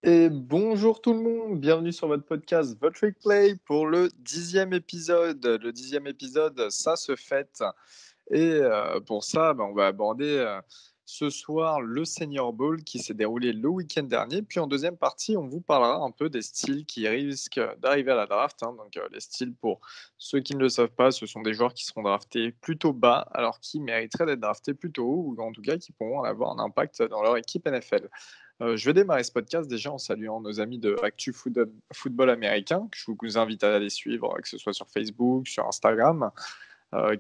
Et bonjour tout le monde, bienvenue sur votre podcast The Trick Play pour le 10e épisode. Le 10e épisode, ça se fête. Et pour ça, on va aborder ce soir le Senior Bowl qui s'est déroulé le week-end dernier. Puis en deuxième partie, on vous parlera un peu des styles qui risquent d'arriver à la draft. Donc les styles, pour ceux qui ne le savent pas, ce sont des joueurs qui seront draftés plutôt bas, alors qui mériteraient d'être draftés plutôt haut, ou en tout cas qui pourront avoir un impact dans leur équipe NFL. Je vais démarrer ce podcast déjà en saluant nos amis de Actu Football américain, que je vous invite à aller suivre, que ce soit sur Facebook, sur Instagram,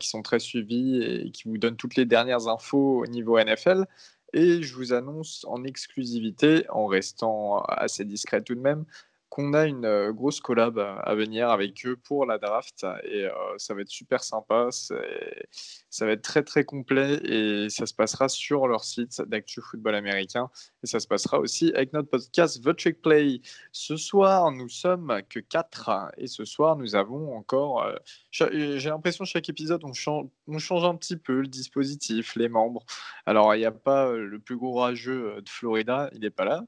qui sont très suivis et qui vous donnent toutes les dernières infos au niveau NFL. Et je vous annonce en exclusivité, en restant assez discret tout de même, qu'on a une grosse collab à venir avec eux pour la draft. Et ça va être super sympa, ça va être très très complet et ça se passera sur leur site d'Actu Football américain. Et ça se passera aussi avec notre podcast The Trick Play. Ce soir, nous sommes que 4 et ce soir, nous avons encore... j'ai l'impression que chaque épisode, on change un petit peu le dispositif, les membres. Alors, il n'y a pas le plus gros rageux de Florida, il n'est pas là.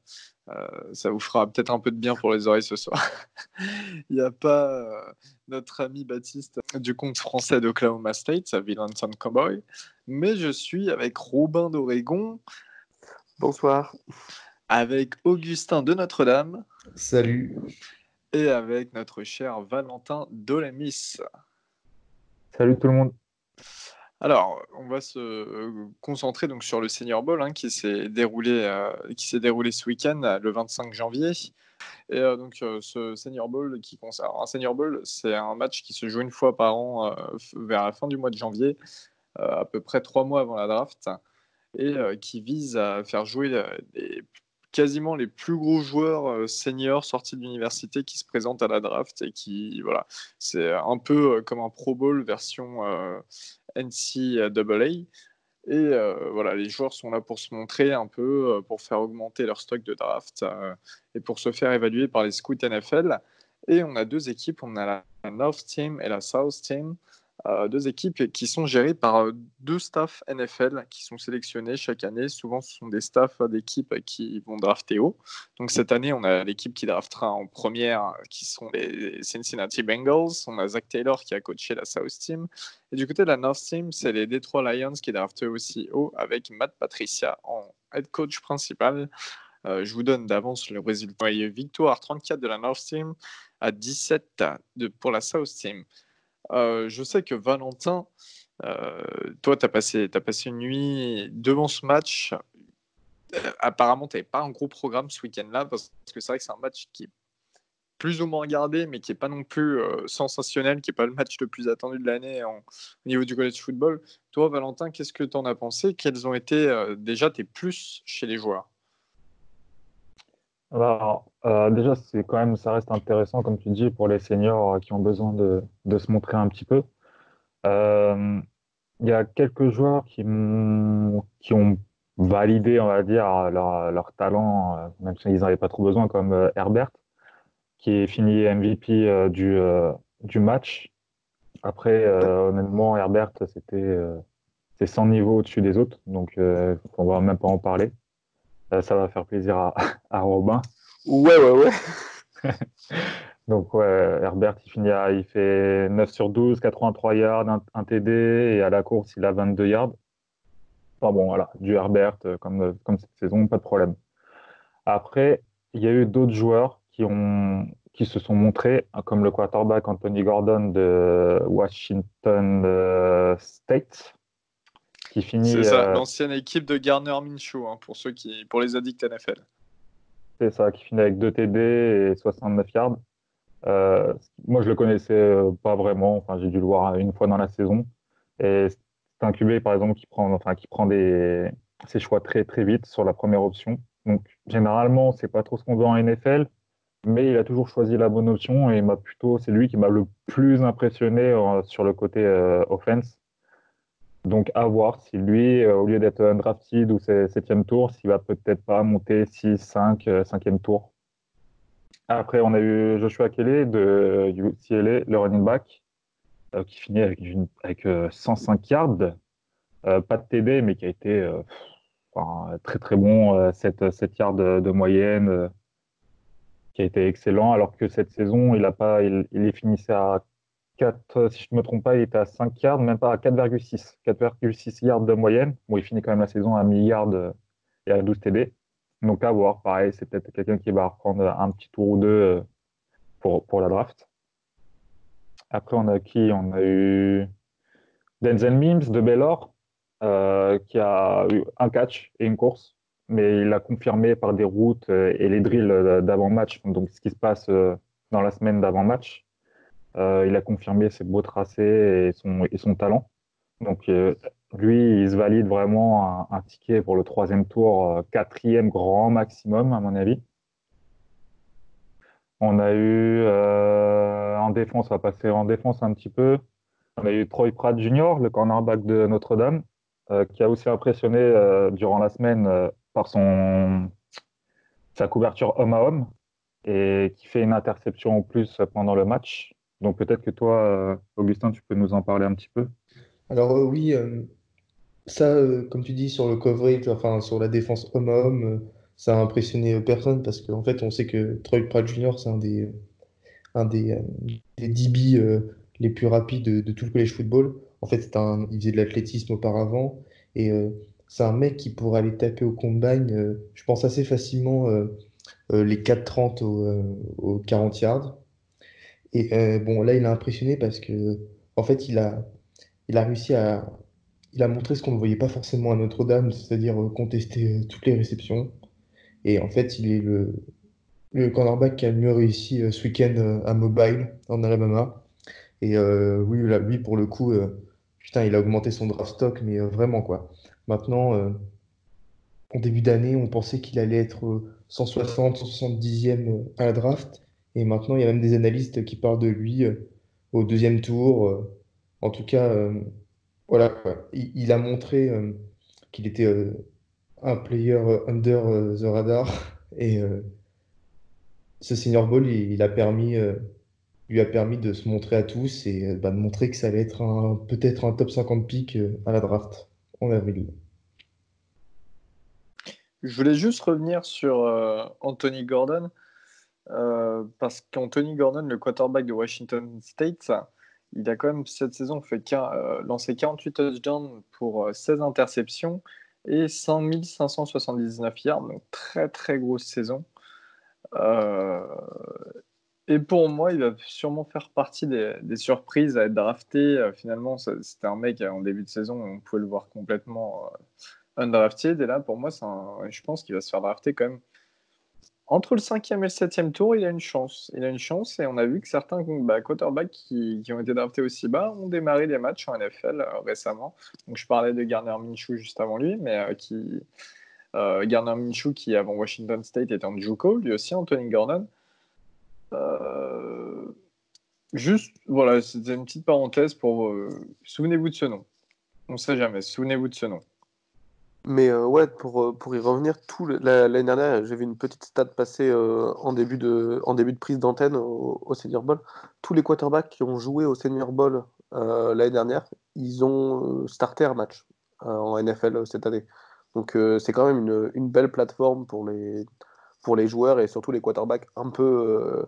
Ça vous fera peut-être un peu de bien pour les oreilles ce soir. Il n'y a pas notre ami Baptiste du compte français d'Oklahoma State, Villanson Cowboy, mais je suis avec Robin d'Oregon. Bonsoir. Avec Augustin de Notre-Dame. Salut. Et avec notre cher Valentin Dolamis. Salut tout le monde. Alors, on va se concentrer donc sur le Senior Bowl qui s'est déroulé ce week-end, le 25 janvier. Et donc, ce Senior Bowl un Senior Bowl, c'est un match qui se joue une fois par an vers la fin du mois de janvier, à peu près 3 mois avant la draft, et qui vise à faire jouer quasiment les plus gros joueurs seniors sortis de l'université qui se présentent à la draft et qui, voilà, c'est un peu comme un Pro Bowl version NCAA. Et voilà, les joueurs sont là pour se montrer un peu, pour faire augmenter leur stock de draft et pour se faire évaluer par les scouts NFL. Et on a deux équipes, on a la North Team et la South Team. Deux équipes qui sont gérées par deux staffs NFL qui sont sélectionnés chaque année. Souvent, ce sont des staffs d'équipes qui vont drafter haut. Donc cette année, on a l'équipe qui draftera en première, qui sont les Cincinnati Bengals. On a Zach Taylor qui a coaché la South Team. Et du côté de la North Team, c'est les Detroit Lions qui draftent aussi haut avec Matt Patricia en head coach principal. Je vous donne d'avance le résultat. Victoire 34 de la North Team à 17 pour la South Team. Je sais que Valentin, toi, tu as passé une nuit devant ce match. Apparemment, tu n'avais pas un gros programme ce week-end-là, parce que c'est vrai que c'est un match qui est plus ou moins regardé, mais qui n'est pas non plus sensationnel, qui n'est pas le match le plus attendu de l'année au niveau du college football. Toi, Valentin, qu'est-ce que tu en as pensé? Quels ont été déjà tes plus chez les joueurs? Alors, déjà, ça reste intéressant, comme tu dis, pour les seniors qui ont besoin de se montrer un petit peu. Euh, Il y a quelques joueurs qui ont validé, on va dire, leur talent, même s'ils n'avaient pas trop besoin, comme Herbert, qui est fini MVP du match. Après, honnêtement, Herbert, c'est 100 niveaux au-dessus des autres, donc on va même pas en parler. Ça va faire plaisir à Robin. Ouais. Donc, ouais, Herbert, il fait 9 sur 12, 83 yards, un TD, et à la course, il a 22 yards. Enfin bon, voilà, du Herbert, comme cette saison, pas de problème. Après, il y a eu d'autres joueurs qui se sont montrés, comme le quarterback Anthony Gordon de Washington State, qui finit. C'est ça, l'ancienne équipe de Gardner Minshew, pour les addicts NFL. C'est ça, qui finit avec 2 TD et 69 yards. Moi, je le connaissais pas vraiment. Enfin, j'ai dû le voir une fois dans la saison. Et c'est un QB, par exemple, qui prend ses choix très, très vite sur la première option. Donc, généralement, c'est pas trop ce qu'on veut en NFL, mais il a toujours choisi la bonne option et c'est lui qui m'a le plus impressionné sur le côté offense. Donc, à voir si lui, au lieu d'être undrafted ou 7e tour, s'il va peut-être pas monter 6, 5, 5e tour. Après, on a eu Joshua Kelly de UCLA, le running back, qui finit avec 105 yards. Pas de TD, mais qui a été très très bon, 7 yards de moyenne. qui a été excellent, alors que cette saison, il est finissait à 4, si je ne me trompe pas, il était à 5 yards, même pas à 4,6 yards de moyenne. Bon, il finit quand même la saison à 1000 yards et à 12 TD. Donc à voir, pareil, c'est peut-être quelqu'un qui va reprendre un petit tour ou deux pour la draft. Après, on a qui? On a eu Denzel Mims de Baylor, qui a eu un catch et une course, mais il a confirmé par des routes et les drills d'avant-match, donc ce qui se passe dans la semaine d'avant-match. Il a confirmé ses beaux tracés et son talent. Donc, lui, il se valide vraiment un ticket pour le troisième tour, quatrième grand maximum, à mon avis. On a eu en défense, on va passer en défense un petit peu. On a eu Troy Pratt Jr., le cornerback de Notre-Dame, qui a aussi impressionné durant la semaine par sa couverture homme à homme et qui fait une interception en plus pendant le match. Donc peut-être que toi, Augustin, tu peux nous en parler un petit peu. Alors oui, ça, comme tu dis, sur le coverage, enfin sur la défense homme à homme, ça a impressionné personne parce qu'en fait, on sait que Troy Pratt Jr., c'est un des DB les plus rapides de tout le college football. En fait, il faisait de l'athlétisme auparavant et c'est un mec qui pourrait aller taper au combine, je pense assez facilement les 4,30 au 40 yards. Et bon, là, il a impressionné parce que en fait, il a réussi à il a montré ce qu'on ne voyait pas forcément à Notre-Dame, c'est-à-dire contester toutes les réceptions. Et en fait, il est le cornerback qui a le mieux réussi ce week-end à Mobile, en Alabama. Et oui, là, lui, pour le coup, putain, il a augmenté son draft stock, mais vraiment, quoi. Maintenant, en début d'année, on pensait qu'il allait être 160, 170e à la draft. Et maintenant, il y a même des analystes qui parlent de lui au deuxième tour. En tout cas, voilà, quoi. Il a montré qu'il était un player under the radar. Et ce Senior Bowl, lui a permis de se montrer à tous et bah, de montrer que ça allait être peut-être un top 50 pick à la draft en avril. Je voulais juste revenir sur Anthony Gordon, parce qu'Anthony Gordon, le quarterback de Washington State, il a quand même cette saison lancé 48 touchdowns pour 16 interceptions et 5579 yards, donc très très grosse saison. Euh, et pour moi, il va sûrement faire partie des surprises à être drafté. Finalement, c'était un mec en début de saison, on pouvait le voir complètement undrafted. Et là, pour moi, je pense qu'il va se faire drafter quand même. Entre le cinquième et le septième tour, il a une chance. Il a une chance et on a vu que certains quarterbacks qui ont été draftés aussi bas ont démarré des matchs en NFL récemment. Donc je parlais de Gardner Minshew juste avant lui, mais Gardner Minshew qui avant Washington State était en JUCO, lui aussi Anthony Gordon. Euh, Juste, voilà, c'était une petite parenthèse pour. Souvenez-vous de ce nom. On ne sait jamais, souvenez-vous de ce nom. Mais ouais, pour y revenir, l'année dernière, j'ai vu une petite stat passer en début de prise d'antenne au Senior Bowl. Tous les quarterbacks qui ont joué au Senior Bowl l'année dernière, ils ont starté un match en NFL cette année. Donc c'est quand même une belle plateforme pour les joueurs et surtout les quarterbacks un peu,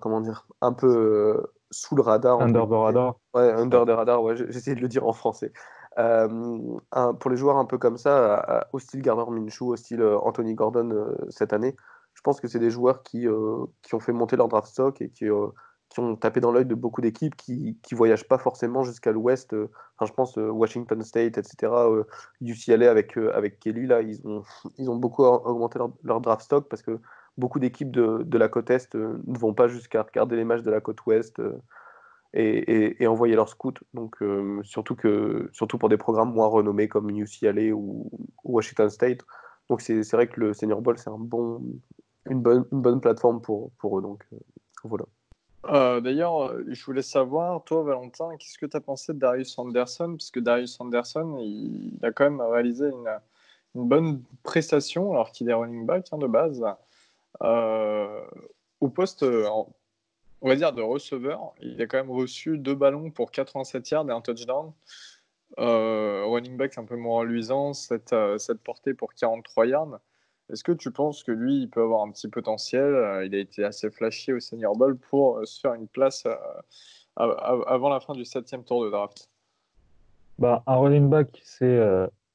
comment dire, un peu sous le radar, entre Under the guillemets. radar. Ouais, under Ouais. the radar, ouais, j'essayais de le dire en français. Pour les joueurs un peu comme ça, au style Gardner Minshew, au style Anthony Gordon cette année, je pense que c'est des joueurs qui ont fait monter leur draft stock et qui ont tapé dans l'œil de beaucoup d'équipes qui voyagent pas forcément jusqu'à l'ouest. Enfin, je pense Washington State, etc., UCLA avec Kelly, là, ils ont beaucoup augmenté leur draft stock parce que beaucoup d'équipes de la côte Est ne vont pas jusqu'à regarder les matchs de la côte Ouest et envoyer leurs scouts. Donc, surtout pour des programmes moins renommés comme UCLA ou Washington State. Donc, c'est vrai que le Senior Bowl, c'est une bonne plateforme pour eux. Donc, voilà. D'ailleurs, je voulais savoir, toi, Valentin, qu'est-ce que tu as pensé de Darius Anderson? Parce que Darius Anderson, il a quand même réalisé une bonne prestation, alors qu'il est running back de base, euh, au poste, on va dire, de receveur. Il a quand même reçu 2 ballons pour 87 yards et un touchdown. Running back un peu moins reluisant, cette portée pour 43 yards. Est-ce que tu penses que lui, il peut avoir un petit potentiel? Il a été assez flashé au Senior Bowl pour se faire une place avant la fin du 7e tour de draft. Bah, un running back qui sait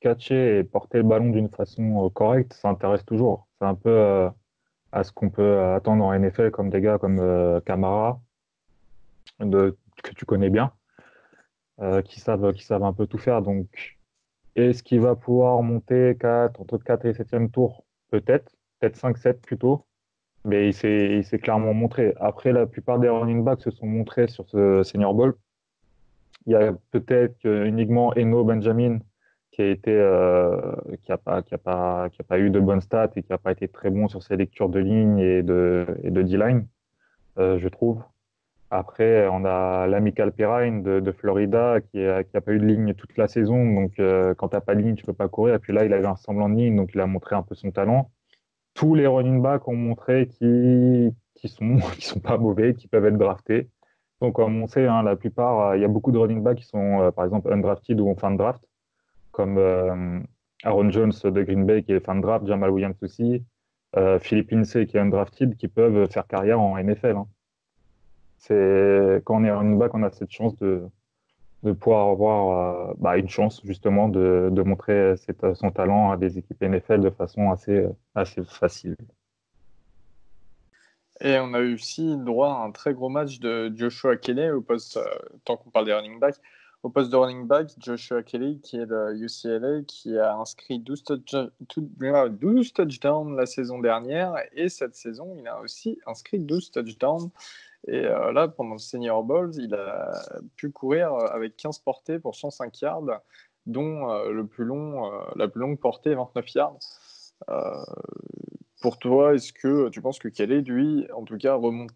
catcher et porter le ballon d'une façon correcte, ça intéresse toujours. C'est un peu à ce qu'on peut attendre en NFL comme des gars comme Camara, que tu connais bien, qui savent un peu tout faire. Donc, est-ce qu'il va pouvoir monter entre 4 et 7e tour? Peut-être 5-7 plutôt, mais il s'est clairement montré. Après, la plupart des running backs se sont montrés sur ce Senior Bowl. Il y a peut-être uniquement Eno Benjamin qui a été, qui a pas eu de bonnes stats et qui n'a pas été très bon sur ses lectures de ligne et de D-line, je trouve. Après, on a l'Amical Perrine de Florida qui a pas eu de ligne toute la saison. Donc, quand tu n'as pas de ligne, tu peux pas courir. Et puis là, il avait un semblant de ligne, donc il a montré un peu son talent. Tous les running backs ont montré qui sont, qui sont pas mauvais, qui peuvent être draftés. Donc, comme on sait, hein, la plupart, il y a beaucoup de running backs qui sont, par exemple, undrafted ou en fin de draft, comme Aaron Jones de Green Bay qui est fin de draft, Jamal Williams aussi, Philip Lindsay qui est undrafted, qui peuvent faire carrière en NFL, hein. Quand on est running back, on a cette chance de pouvoir avoir une chance justement de montrer son talent à des équipes NFL de façon assez facile. Et on a eu aussi droit à un très gros match de Joshua Kelly au poste, tant qu'on parle des running backs, au poste de running back, Joshua Kelly, qui est de UCLA, qui a inscrit 12 touchdowns la saison dernière, et cette saison, il a aussi inscrit 12 touchdowns. Et là, pendant le Senior Bowl, il a pu courir avec 15 portées pour 105 yards, dont la plus longue portée, 29 yards. Pour toi, est-ce que tu penses que Kelly, lui, en tout cas, remonte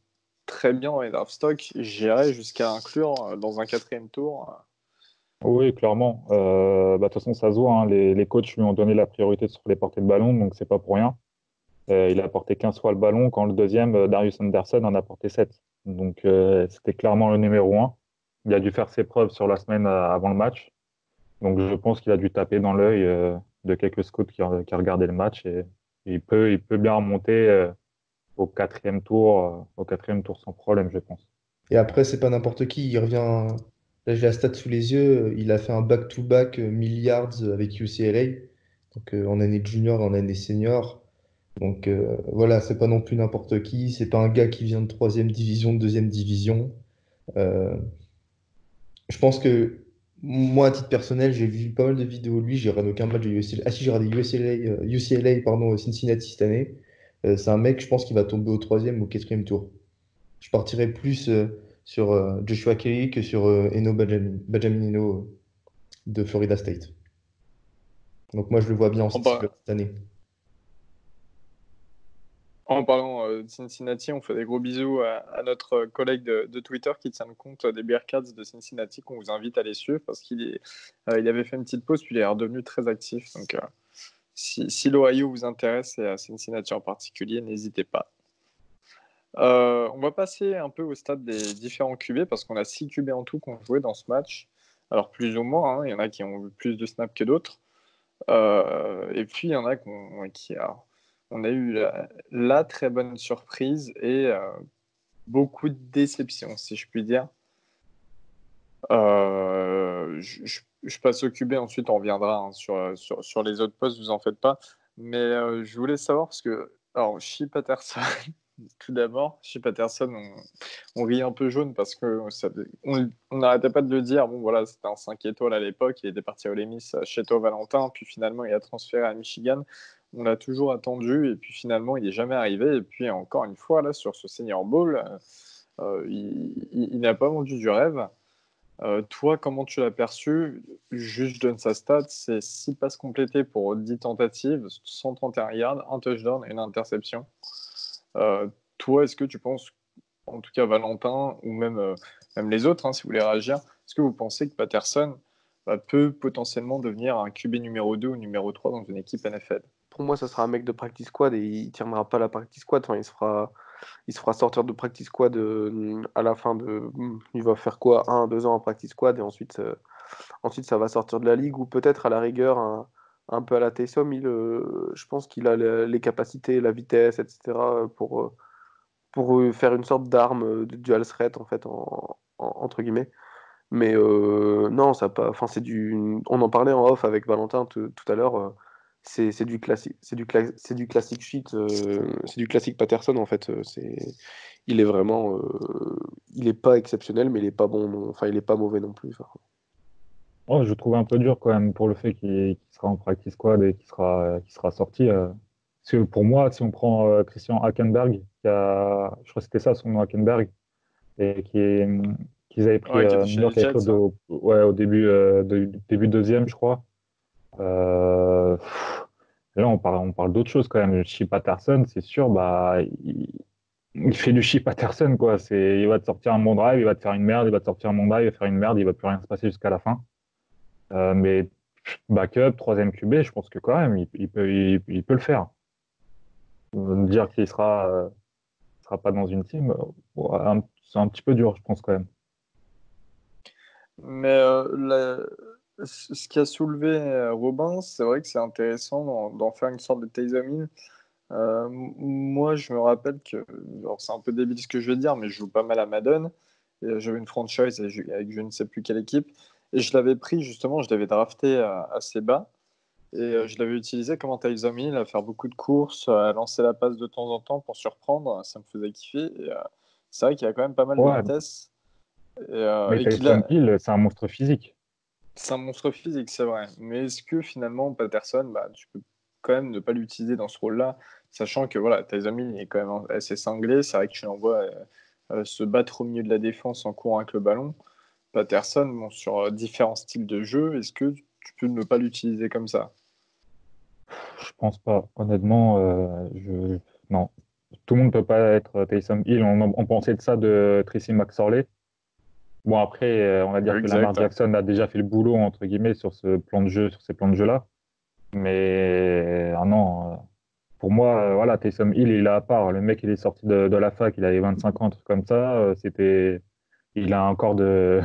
très bien dans les draft stocks, j'irais jusqu'à inclure dans un 4e tour? Oui, clairement. De toute façon, ça se voit, hein, les coachs lui ont donné la priorité sur les portées de ballon, donc c'est pas pour rien. Il a porté 15 fois le ballon, quand le deuxième, Darius Anderson, en a porté 7. Donc c'était clairement le numéro 1. Il a dû faire ses preuves sur la semaine avant le match. Donc je pense qu'il a dû taper dans l'œil de quelques scouts qui regardaient le match. Et il peut bien remonter au quatrième tour sans problème, je pense. Et après, c'est pas n'importe qui. Il revient. Là, j'ai la stat sous les yeux. Il a fait un back-to-back milliards avec UCLA. Donc, en année junior, en année senior. Donc, voilà, c'est pas non plus n'importe qui. C'est pas un gars qui vient de troisième division, de deuxième division. Euh, je pense que moi, à titre personnel, j'ai vu pas mal de vidéos de lui. J'ai regardé aucun match de UCLA. Ah, si, j'ai regardé UCLA, pardon, Cincinnati cette année. C'est un mec, je pense, qui va tomber au troisième ou au quatrième tour. Je partirais plus sur Joshua Kelly que sur Eno Benjamin Eno de Florida State. Donc moi, je le vois bien en En, par- Steelers cette année. en parlant de Cincinnati, on fait des gros bisous à notre collègue de Twitter qui tient le compte des Bearcats de Cincinnati, qu'on vous invite à les suivre parce il avait fait une petite pause, puis il est redevenu très actif. Donc, si l'Ohio vous intéresse et à Cincinnati en particulier, n'hésitez pas. On va passer un peu au stade des différents QB parce qu'on a 6 QB en tout qui ont joué dans ce match. Alors plus ou moins, hein, il y en a qui ont eu plus de snaps que d'autres. Et puis il y en a on a eu la très bonne surprise et beaucoup de déceptions, si je puis dire. Je passe au QB, ensuite on reviendra hein, sur les autres postes, vous en faites pas. Mais je voulais savoir parce que, alors, Shea Patterson, tout d'abord, Shea Patterson, on rit un peu jaune parce que on n'arrêtait pas de le dire. Bon, voilà, c'était un 5 étoiles à l'époque. Il était parti à Ole Miss chez Toi Valentin, puis finalement, il a transféré à Michigan. On l'a toujours attendu, et puis finalement, il n'est jamais arrivé. Et puis, encore une fois, là, sur ce Senior Bowl, il n'a pas vendu du rêve. Toi, comment tu l'as perçu? Juste, je donne sa stat, c'est 6 passes complétées pour 10 tentatives, 131 yards, un touchdown et une interception. Toi, est-ce que tu penses, en tout cas Valentin, ou même les autres, hein, si vous voulez réagir, est-ce que vous pensez que Patterson peut potentiellement devenir un QB numéro 2 ou numéro 3 dans une équipe NFL? Pour moi, ça sera un mec de practice squad et il tiendra pas la practice squad. Enfin, il se fera sortir de practice squad à la fin de. Il va faire quoi? 1, 2 ans en practice squad et ensuite ça va sortir de la ligue ou peut-être à la rigueur un peu à la Taysom Hill. Je pense qu'il a les capacités, la vitesse, etc. pour faire une sorte d'arme de dual threat en fait entre guillemets. Mais non, ça pas. Enfin, On en parlait en off avec Valentin tout à l'heure. C'est du classique, c'est du classique shit. C'est du classique Patterson en fait. Il est vraiment, il est pas exceptionnel, mais il est pas bon. Enfin, il est pas mauvais non plus. Enfin. Oh, je trouve un peu dur quand même pour le fait qu'il sera en practice squad et qu'il sera sorti. Parce que pour moi, si on prend Christian Hackenberg, je crois que c'était ça son nom, Hackenberg, et qu'ils avaient pris Ouais, qui était New chez les York avec Jets. Claude ouais, au début, début deuxième, je crois. Là, on parle d'autre chose quand même. Chip Patterson, c'est sûr, bah, il fait du Chip Patterson, quoi. Il va te sortir un bon drive, il va te faire une merde, il va te sortir un bon drive, il va faire une merde, il va plus rien se passer jusqu'à la fin. Mais backup, troisième QB, je pense que quand même, il peut le faire. Dire qu'il sera pas dans une team, ouais, c'est un petit peu dur, je pense quand même. Mais ce qui a soulevé Robin, c'est vrai que c'est intéressant d'en faire une sorte de Taysom Hill. Moi, je me rappelle que, alors c'est un peu débile ce que je vais dire, mais je joue pas mal à Madden. Et j'avais une franchise avec je ne sais plus quelle équipe. Et je l'avais pris justement, je l'avais drafté assez bas. Et je l'avais utilisé comme un Taysom Hill à faire beaucoup de courses, à lancer la passe de temps en temps pour surprendre. Ça me faisait kiffer. Et, c'est vrai qu'il a quand même pas mal de Ouais, vitesse. mais Et qu'il Tyson a, Hill, c'est un monstre physique. c'est un monstre physique, c'est vrai. Mais est-ce que finalement, Patterson, bah, tu peux quand même ne pas l'utiliser dans ce rôle-là, sachant que voilà, Tyson Hill est quand même assez cinglé. C'est vrai que tu l'envoies se battre au milieu de la défense en courant avec le ballon. Patterson, bon, sur différents styles de jeu, est-ce que tu peux ne pas l'utiliser comme ça? Je pense pas. Honnêtement, non. Tout le monde peut pas être Taysom Hill. On pensait de ça de Tracy McSorley. Bon, après, on va dire que Lamar Exact. Jackson a déjà fait le boulot, entre guillemets, sur ce plan de jeu, sur ces plans de jeu-là. Mais ah non, pour moi, voilà, Taysom Hill, il est à part. Le mec, il est sorti de la fac, il avait 25 ans, un truc comme ça. Il a un corps de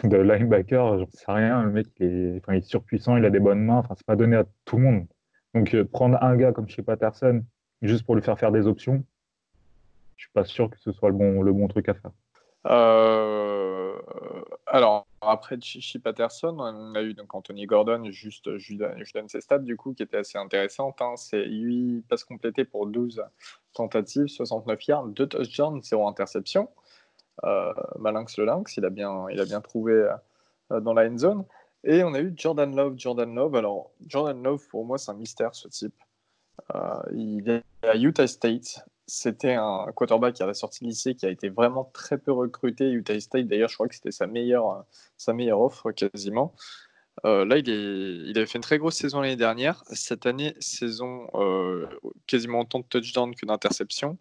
linebacker, j'en sais rien. Le mec, enfin, il est surpuissant, il a des bonnes mains. Enfin, c'est pas donné à tout le monde. Donc, prendre un gars comme chez Patterson, juste pour lui faire des options, je suis pas sûr que ce soit le bon truc à faire. Alors, après Chichi Patterson, on a eu donc Anthony Gordon, juste, je donne ses stats du coup, qui étaient assez intéressantes. Hein. C'est 8 passes complétées pour 12 tentatives, 69 yards, 2 touchdowns, 0 interception. Malinx le Lynx, il a bien trouvé dans la end zone. Et on a eu Jordan Love. Jordan Love, alors Jordan Love, pour moi, c'est un mystère ce type. Il est à Utah State. C'était un quarterback à la sortie de lycée qui a été vraiment très peu recruté. Utah State, d'ailleurs, je crois que c'était sa meilleure offre quasiment. Là, il avait fait une très grosse saison l'année dernière. Cette année, saison quasiment autant de touchdowns que d'interceptions.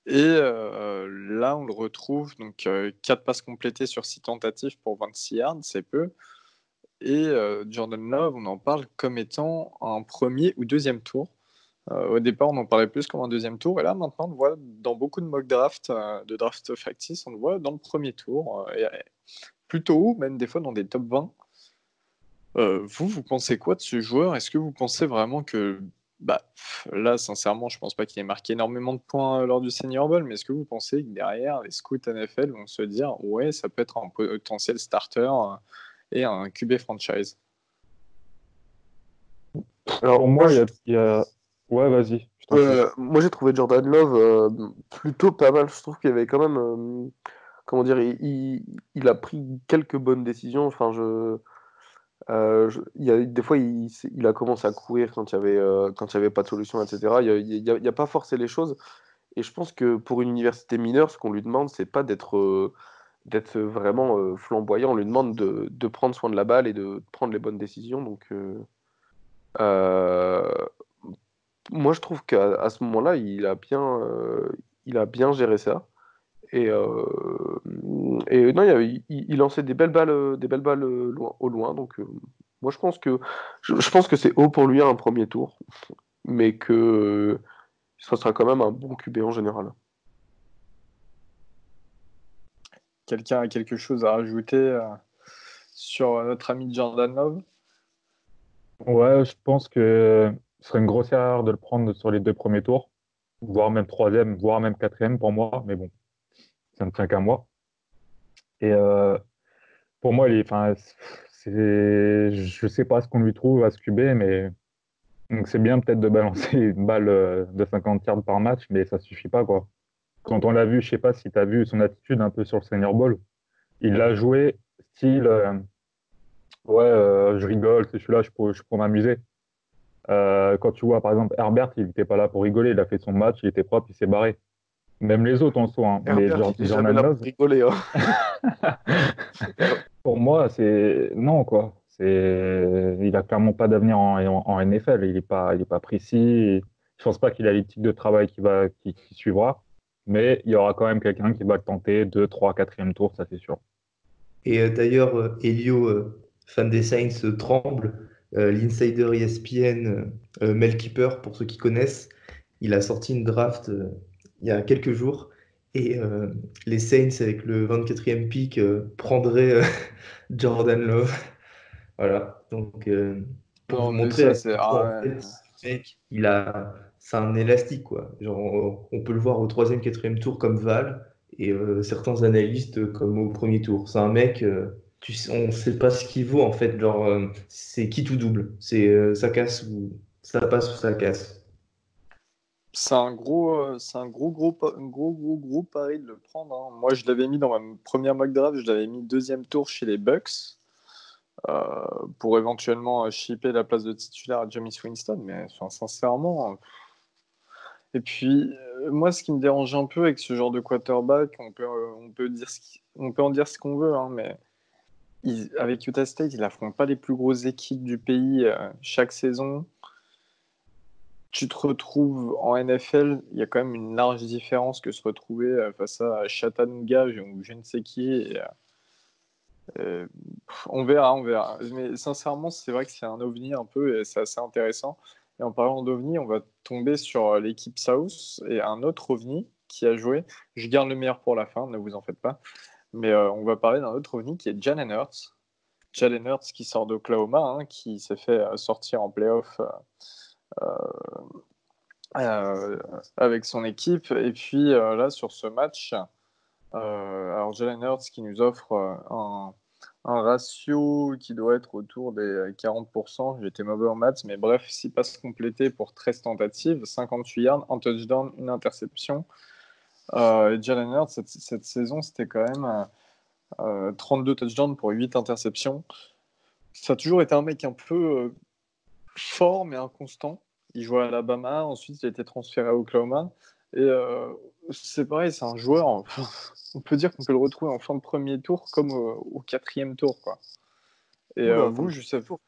Et là, on le retrouve, donc 4 passes complétées sur 6 tentatives pour 26 yards, c'est peu. Et Jordan Love, on en parle comme étant un premier ou deuxième tour. Au départ, on en parlait plus comme un deuxième tour, et là, maintenant, on le voit dans beaucoup de mock drafts, de draft factice, on le voit dans le premier tour, et plutôt haut, même des fois dans des top 20. Vous pensez quoi de ce joueur? Est-ce que vous pensez vraiment que, bah, là, sincèrement, je pense pas qu'il ait marqué énormément de points lors du Senior Bowl, mais est-ce que vous pensez que derrière, les scouts NFL vont se dire, ouais, ça peut être un potentiel starter et un QB franchise? Pour Alors moi, moi, ouais, vas-y, je t'en prie. moi j'ai trouvé Jordan Love plutôt pas mal. Je trouve qu'il y avait quand même, comment dire, il a pris quelques bonnes décisions. Enfin, il y a, des fois, il a commencé à courir quand il y avait pas de solution, etc. Il y a pas forcé les choses. Et je pense que pour une université mineure, ce qu'on lui demande, c'est pas d'être vraiment flamboyant. On lui demande de prendre soin de la balle et de prendre les bonnes décisions. Donc, euh, moi, je trouve qu'à ce moment-là, il a bien géré ça. Et non, il lançait des belles balles au loin. Donc, moi, je pense que c'est haut pour lui un premier tour, mais que ça sera quand même un bon QB en général. Quelqu'un a quelque chose à rajouter sur notre ami Jordan Love? Ouais, je pense que ce serait une grosse erreur de le prendre sur les 2 premiers tours, voire même troisième, voire même quatrième pour moi, mais bon, ça ne tient qu'à moi. Et pour moi, enfin, je sais pas ce qu'on lui trouve à ce QB, mais donc c'est bien peut-être de balancer une balle de 50 yards par match, mais ça suffit pas, quoi. Quand on l'a vu, je sais pas si tu as vu son attitude un peu sur le Senior Bowl, il l'a joué style, ouais, je rigole, je suis là, je pour m'amuser. Quand tu vois, par exemple, Herbert, il n'était pas là pour rigoler, il a fait son match, il était propre, il s'est barré. Même les autres en soi, hein. Mais Herbert, il est jamais Jordan là pour Love, rigoler, hein. pour moi, c'est non, quoi. Il a clairement pas d'avenir en NFL. Il est pas précis. Je pense pas qu'il a l'éthique de travail qui suivra. Mais il y aura quand même quelqu'un qui va le tenter 2, 3, 4e tour, ça c'est sûr. Et d'ailleurs, Elio, fan des Saints, tremble. L'insider ESPN, Mel Kiper, pour ceux qui connaissent, il a sorti une draft il y a quelques jours. Et les Saints, avec le 24e pick, prendraient Jordan Love. Voilà. Donc, pour vous Non, mais montrer ça, à c'est. quel point, en fait, ce mec, c'est un élastique, quoi. Genre, on peut le voir au troisième, quatrième tour comme Val, et certains analystes comme au premier tour. C'est un mec, on ne sait pas ce qu'il vaut, en fait. Genre, c'est qui tout double. Ça casse ou ça passe ou ça casse. C'est un gros pari de le prendre, hein. Moi, je l'avais mis dans ma première mock draft, je l'avais mis deuxième tour chez les Bucks pour éventuellement shipper la place de titulaire à Jameis Winston. Mais enfin, sincèrement. Et puis, moi, ce qui me dérange un peu avec ce genre de quarterback, on peut en dire ce qu'on veut, hein, mais avec Utah State, il n'affronte pas les plus grosses équipes du pays chaque saison. Tu te retrouves en NFL, il y a quand même une large différence que se retrouver face à Chattanooga ou je ne sais qui. On verra, on verra. Mais sincèrement, c'est vrai que c'est un ovni un peu et c'est assez intéressant. Et en parlant d'ovni, on va tomber sur l'équipe South et un autre ovni qui a joué. Je garde le meilleur pour la fin, ne vous en faites pas. Mais on va parler d'un autre ovni qui est Jalen Hurts. Jalen Hurts qui sort d'Oklahoma, hein, qui s'est fait sortir en playoff avec son équipe. Et puis là, sur ce match, alors Jalen Hurts qui nous offre un ratio qui doit être autour des 40%. J'étais mauvais en maths, mais bref, 6 passes complétées pour 13 tentatives, 58 yards, un touchdown, une interception. Et Jalen Hurts, cette saison, c'était quand même 32 touchdowns pour 8 interceptions. Ça a toujours été un mec un peu fort mais inconstant. Il jouait à Alabama, ensuite il a été transféré à Oklahoma. Et c'est pareil, c'est un joueur, on peut dire qu'on peut le retrouver en fin de premier tour comme au 4e tour, quoi. Et Oula, vous, je sais. tour,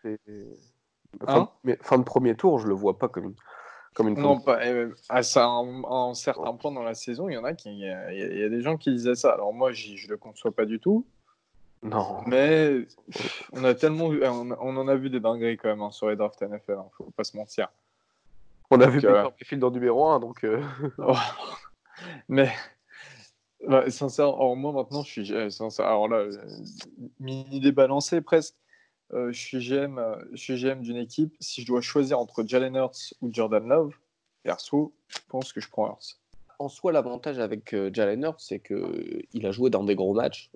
Hein? fin de premier tour, je le vois pas comme une fin de Non, pas. À ça, un certain point dans la saison, il y en a il y a des gens qui disaient ça. Alors moi, je le conçois pas du tout. Non. Mais on a tellement on en a vu des dingueries quand même hein, sur les drafts NFL, hein, faut pas se mentir. On a Donc, vu Baker Mayfield en numéro 1, donc. oh, mais sincèrement, alors moi maintenant je suis sincère, alors là, mini débalancé presque. Je suis GM d'une équipe. Si je dois choisir entre Jalen Hurts ou Jordan Love, perso, je pense que je prends Hurts. En soi, l'avantage avec Jalen Hurts, c'est qu'il a joué dans des gros matchs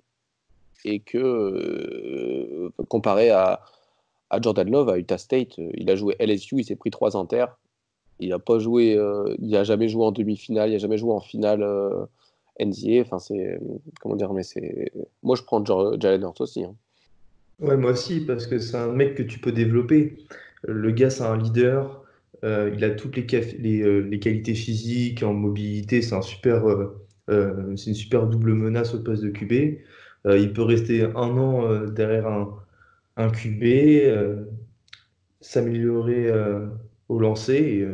et que, comparé à Jordan Love, à Utah State, il a joué LSU, il s'est pris 3 inters. Il a jamais joué en demi-finale, il a jamais joué en finale NCAA. Enfin, comment dire, mais moi je prends Jalen Hurts aussi, hein. Ouais, moi aussi, parce que c'est un mec que tu peux développer. Le gars, c'est un leader. Il a toutes les qualités physiques, en mobilité. C'est une super double menace au poste de QB. Il peut rester 1 an derrière un QB, s'améliorer au lancer. Et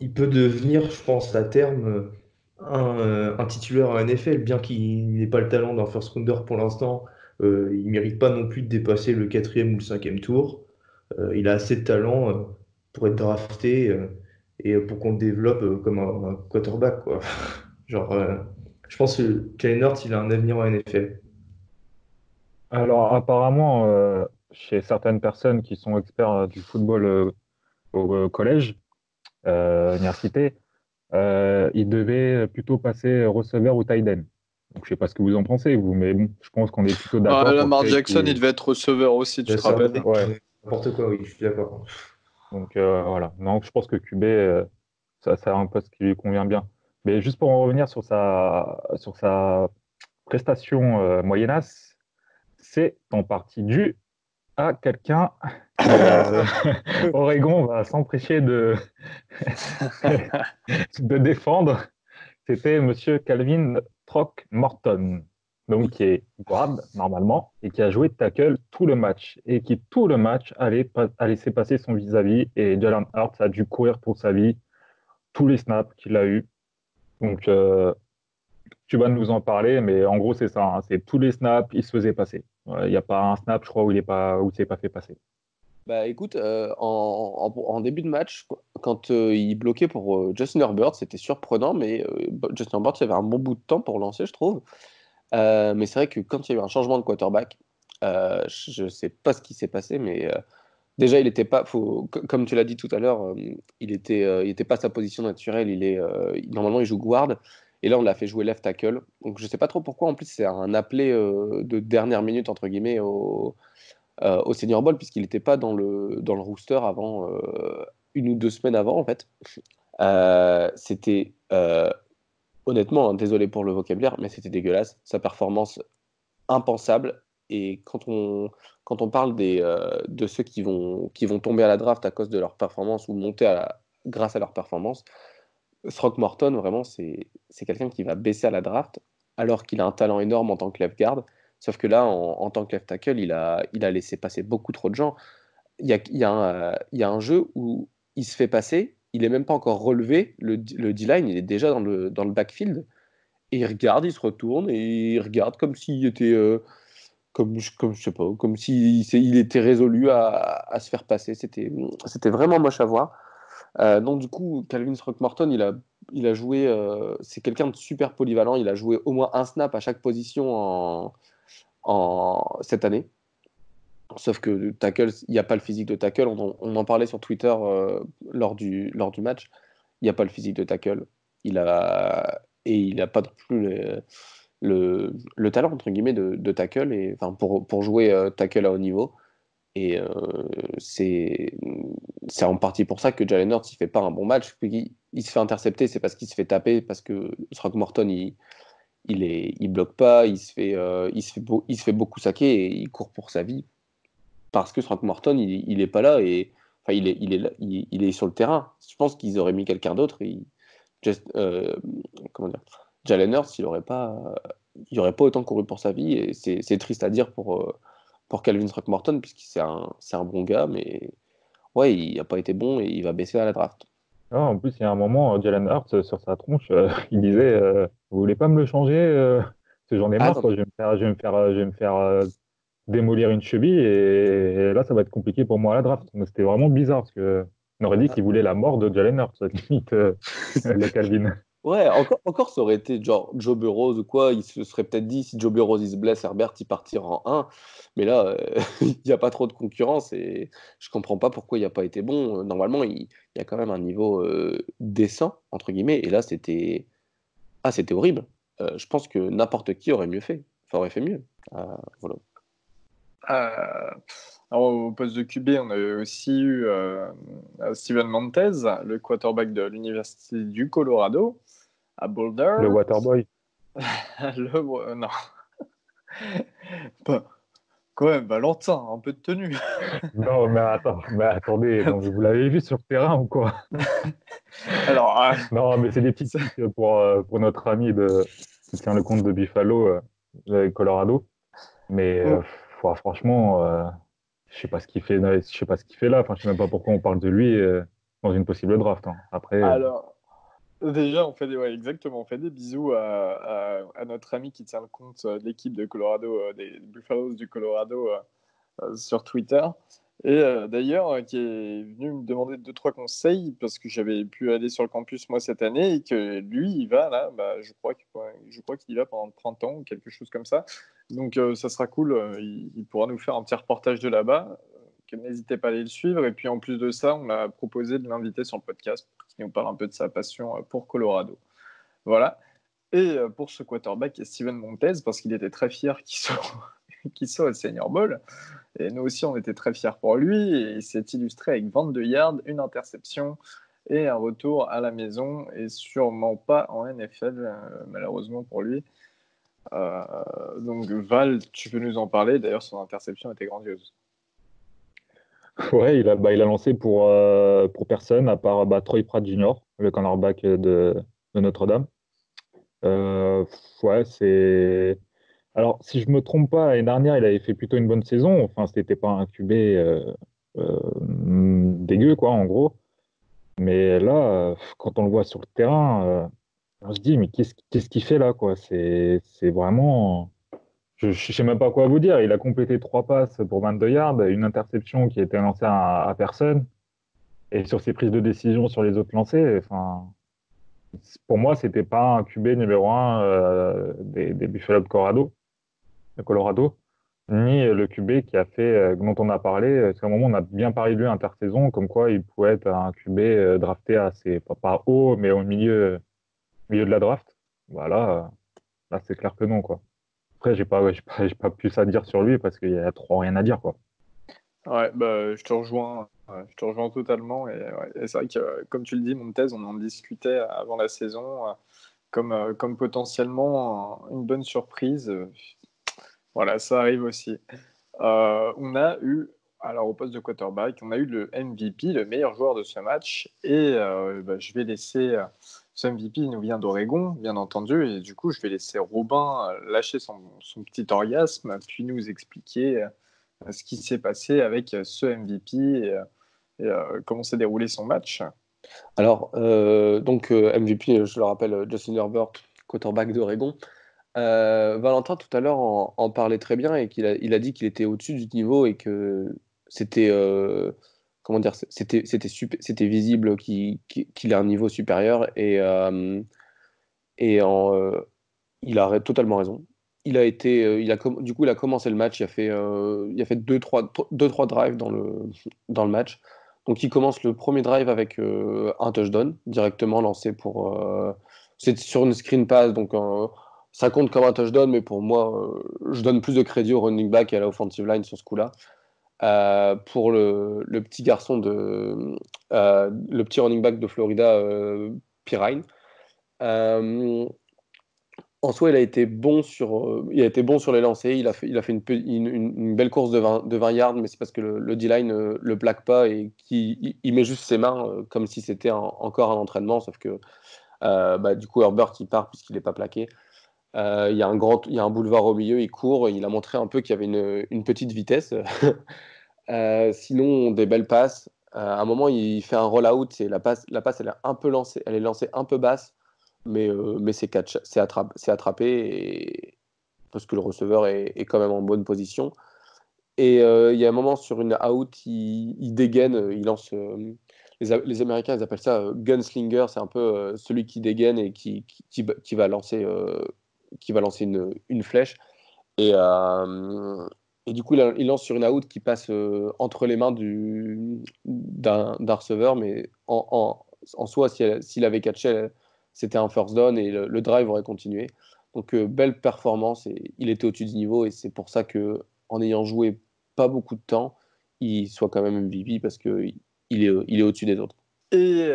il peut devenir, je pense, à terme, un titulaire en NFL, bien qu'il n'ait pas le talent d'un first rounder pour l'instant. Il ne mérite pas non plus de dépasser le quatrième ou le 5e tour. Il a assez de talent pour être drafté et pour qu'on le développe comme un quarterback, quoi. Genre, je pense que Jalen Hurts, il a un avenir en NFL. Alors apparemment, chez certaines personnes qui sont experts du football au collège, université, il devait plutôt passer receveur ou tight end. Donc, je sais pas ce que vous en pensez, vous, mais bon, je pense qu'on est plutôt d'accord pour le Lamar fait Jackson, il qu'il... devait être receveur aussi, tu te C'est un rappelles? peu Ouais, n'importe quoi, oui, je suis d'accord. donc voilà. Non, je pense que QB, ça a un poste qui lui convient bien. Mais juste pour en revenir sur sa prestation moyennasse, c'est en partie dû à quelqu'un que Oregon va s'empêcher de défendre. C'était Monsieur Calvin Throckmorton, donc qui est guard normalement et qui a joué tackle tout le match et qui tout le match a laissé passer son vis-à-vis et Jalen Hurts a dû courir pour sa vie tous les snaps qu'il a eu. Donc tu vas nous en parler, mais en gros c'est ça, hein, c'est tous les snaps il se faisait passer. Il n'y a pas un snap, je crois, où il s'est pas fait passer. Bah écoute, en début de match, quand il bloquait pour Justin Herbert, c'était surprenant, mais Justin Herbert, il avait un bon bout de temps pour lancer, je trouve. Mais c'est vrai que quand il y a eu un changement de quarterback, je ne sais pas ce qui s'est passé, mais déjà, il était pas, comme tu l'as dit tout à l'heure, il était pas sa position naturelle. Normalement, il joue guard, et là, on l'a fait jouer left tackle. Donc, je sais pas trop pourquoi. En plus, c'est un appelé de dernière minute entre guillemets au Senior Bowl, puisqu'il n'était pas dans le rooster avant 1 ou 2 semaines avant, en fait. C'était honnêtement, hein, désolé pour le vocabulaire, mais c'était dégueulasse. Sa performance impensable. Et quand on parle de ceux qui vont tomber à la draft à cause de leur performance ou monter grâce à leur performance, Throckmorton, vraiment, c'est quelqu'un qui va baisser à la draft alors qu'il a un talent énorme en tant que left guard. Sauf que là, en tant que left tackle, il a laissé passer beaucoup trop de gens. Il y a un jeu où il se fait passer, il n'est même pas encore relevé, le D-line, il est déjà dans le backfield, et il regarde, il se retourne, et il regarde comme s'il était, comme je sais pas, comme il était résolu à se faire passer. C'était vraiment moche à voir. Donc du coup, Calvin Throckmorton, il a joué, c'est quelqu'un de super polyvalent, il a joué au moins un snap à chaque position cette année. Sauf que tackle, il n'y a pas le physique de tackle. On en parlait sur Twitter lors du match. Il n'y a pas le physique de tackle. Et il n'a pas non plus le talent, entre guillemets, de tackle, enfin, pour jouer tackle à haut niveau. Et c'est en partie pour ça que Jalen Hurts ne fait pas un bon match. Il se fait intercepter, c'est parce qu'il se fait taper, parce que Throckmorton, il bloque pas, il se fait beaucoup saquer et il court pour sa vie parce que Frank Morton, il est pas là et enfin, il est sur le terrain. Je pense qu'ils auraient mis quelqu'un d'autre. Comment dire, Jalen Hurts, il aurait pas autant couru pour sa vie et c'est triste à dire pour Calvin Throckmorton puisque c'est un bon gars, mais ouais, il a pas été bon et il va baisser à la draft. Ah, en plus, il y a un moment, Jalen Hurts, sur sa tronche, il disait vous voulez pas me le changer parce que j'en ai Ah, marre, attends, quoi. Je vais me faire démolir une cheville et là, ça va être compliqué pour moi à la draft. Mais c'était vraiment bizarre parce que on aurait dit qu'il voulait la mort de Jalen Hurts, limite, le Calvin. ouais, encore ça aurait été genre Joe Burrow ou quoi, il se serait peut-être dit si Joe Burrow il se blesse, Herbert il partira en 1. Mais là, il n'y a pas trop de concurrence et je comprends pas pourquoi il n'a pas été bon. Normalement, il y a quand même un niveau décent, entre guillemets, et là c'était horrible. Je pense que n'importe qui aurait mieux fait, enfin aurait fait mieux. Voilà. Euh, alors, au poste de QB, on avait aussi eu Steven Montez, le quarterback de l'Université du Colorado, à Boulder. Le Waterboy. Non. Bah, quand même, Valentin, un peu de tenue. Non, mais attends, mais attendez, non, mais vous l'avez vu sur le terrain ou quoi? Alors, Non, mais c'est des petites piques pour notre ami qui tient le compte de Buffalo, Colorado. Mais franchement, je sais pas ce qu'il fait, je sais pas ce qu'il fait là. Enfin, je sais même pas pourquoi on parle de lui dans une possible draft, hein. Après, alors, déjà, ouais, exactement, on fait des bisous à notre ami qui tient le compte de l'équipe de Colorado, des Buffaloes du Colorado sur Twitter. Et d'ailleurs, qui est venu me demander 2-3 conseils parce que j'avais pu aller sur le campus moi cette année et que lui, il va là, bah, je crois qu'il y va pendant le printemps ou quelque chose comme ça. Donc ça sera cool, il pourra nous faire un petit reportage de là-bas. N'hésitez pas à aller le suivre. Et puis en plus de ça, on a proposé de l'inviter sur le podcast pour qu'il nous parle un peu de sa passion pour Colorado. Voilà. Et pour ce quarterback, Steven Montez, parce qu'il était très fier qu'il soit au Senior Bowl. Et nous aussi, on était très fiers pour lui. Et il s'est illustré avec 22 yards, une interception et un retour à la maison. Et sûrement pas en NFL, malheureusement pour lui. Donc Val, tu peux nous en parler. D'ailleurs, son interception était grandiose. Ouais, il a lancé pour personne, à part Troy Pratt Jr., le cornerback de Notre-Dame. Euh, ouais, c'est. Alors, si je me trompe pas, l'année dernière, il avait fait plutôt une bonne saison. Enfin, c'était pas un QB dégueu, quoi, en gros. Mais là, quand on le voit sur le terrain, on se dit, mais qu'est-ce qu'il fait là, quoi? C'est vraiment. Je ne sais même pas quoi vous dire. Il a complété 3 passes pour 22 yards, une interception qui a été lancée à personne. Et sur ses prises de décision sur les autres lancers, enfin, pour moi, c'était pas un QB numéro un des Buffalo de Colorado, ni le QB qui a fait, dont on a parlé. Parce qu'à un moment, on a bien parlé de lui intersaison, comme quoi il pouvait être un QB drafté assez, pas haut, mais au milieu de la draft. Voilà, là, c'est clair que non, quoi. Après, j'ai pas plus à dire sur lui parce qu'il y a trop rien à dire, quoi. Ouais, bah, je te rejoins. Je te rejoins totalement. Et c'est vrai que, comme tu le dis, Montez, on en discutait avant la saison comme potentiellement une bonne surprise. Voilà, ça arrive aussi. On a eu, alors au poste de quarterback, on a eu le MVP, le meilleur joueur de ce match. Et bah, je vais laisser, ce MVP nous vient d'Oregon, bien entendu. Et du coup, je vais laisser Robin lâcher son petit orgasme, puis nous expliquer ce qui s'est passé avec ce MVP et comment s'est déroulé son match. Alors, MVP, je le rappelle, Justin Herbert, quarterback d'Oregon. Valentin, tout à l'heure, en parlait très bien et il a dit qu'il était au-dessus du niveau et que c'était comment dire, c'était visible qu'il a un niveau supérieur et il a totalement raison. Il a été, du coup, il a commencé le match. Il a fait deux, trois drives dans le match. Donc, il commence le premier drive avec un touchdown directement lancé c'est sur une screen pass, donc ça compte comme un touchdown, mais pour moi, je donne plus de crédit au running back et à la offensive line sur ce coup-là. Pour le petit garçon le petit running back de Florida, Pirine. En soi, il a été bon sur les lancers. Il a fait une belle course de 20 yards, mais c'est parce que le D-line le plaque pas et il met juste ses mains comme si c'était encore un entraînement, sauf que du coup Herbert il part puisqu'il n'est pas plaqué. Il y a un boulevard au milieu, il court, il a montré un peu qu'il y avait une petite vitesse. Sinon, des belles passes. À un moment, il fait un roll-out et la passe elle est un peu lancée, elle est lancée un peu basse, mais c'est attrapé parce que le receveur est quand même en bonne position. Et il y a un moment sur une out, il dégaine, il lance. Les Américains, ils appellent ça gunslinger, c'est un peu celui qui dégaine et qui va lancer, une flèche. Et, et du coup, il lance sur une out qui passe entre les mains d'un receveur, mais en soi, s'il avait catché, c'était un first down et le drive aurait continué. Donc, belle performance et il était au-dessus du niveau et c'est pour ça que en ayant joué pas beaucoup de temps, il soit quand même MVP parce que il est au-dessus des autres. Et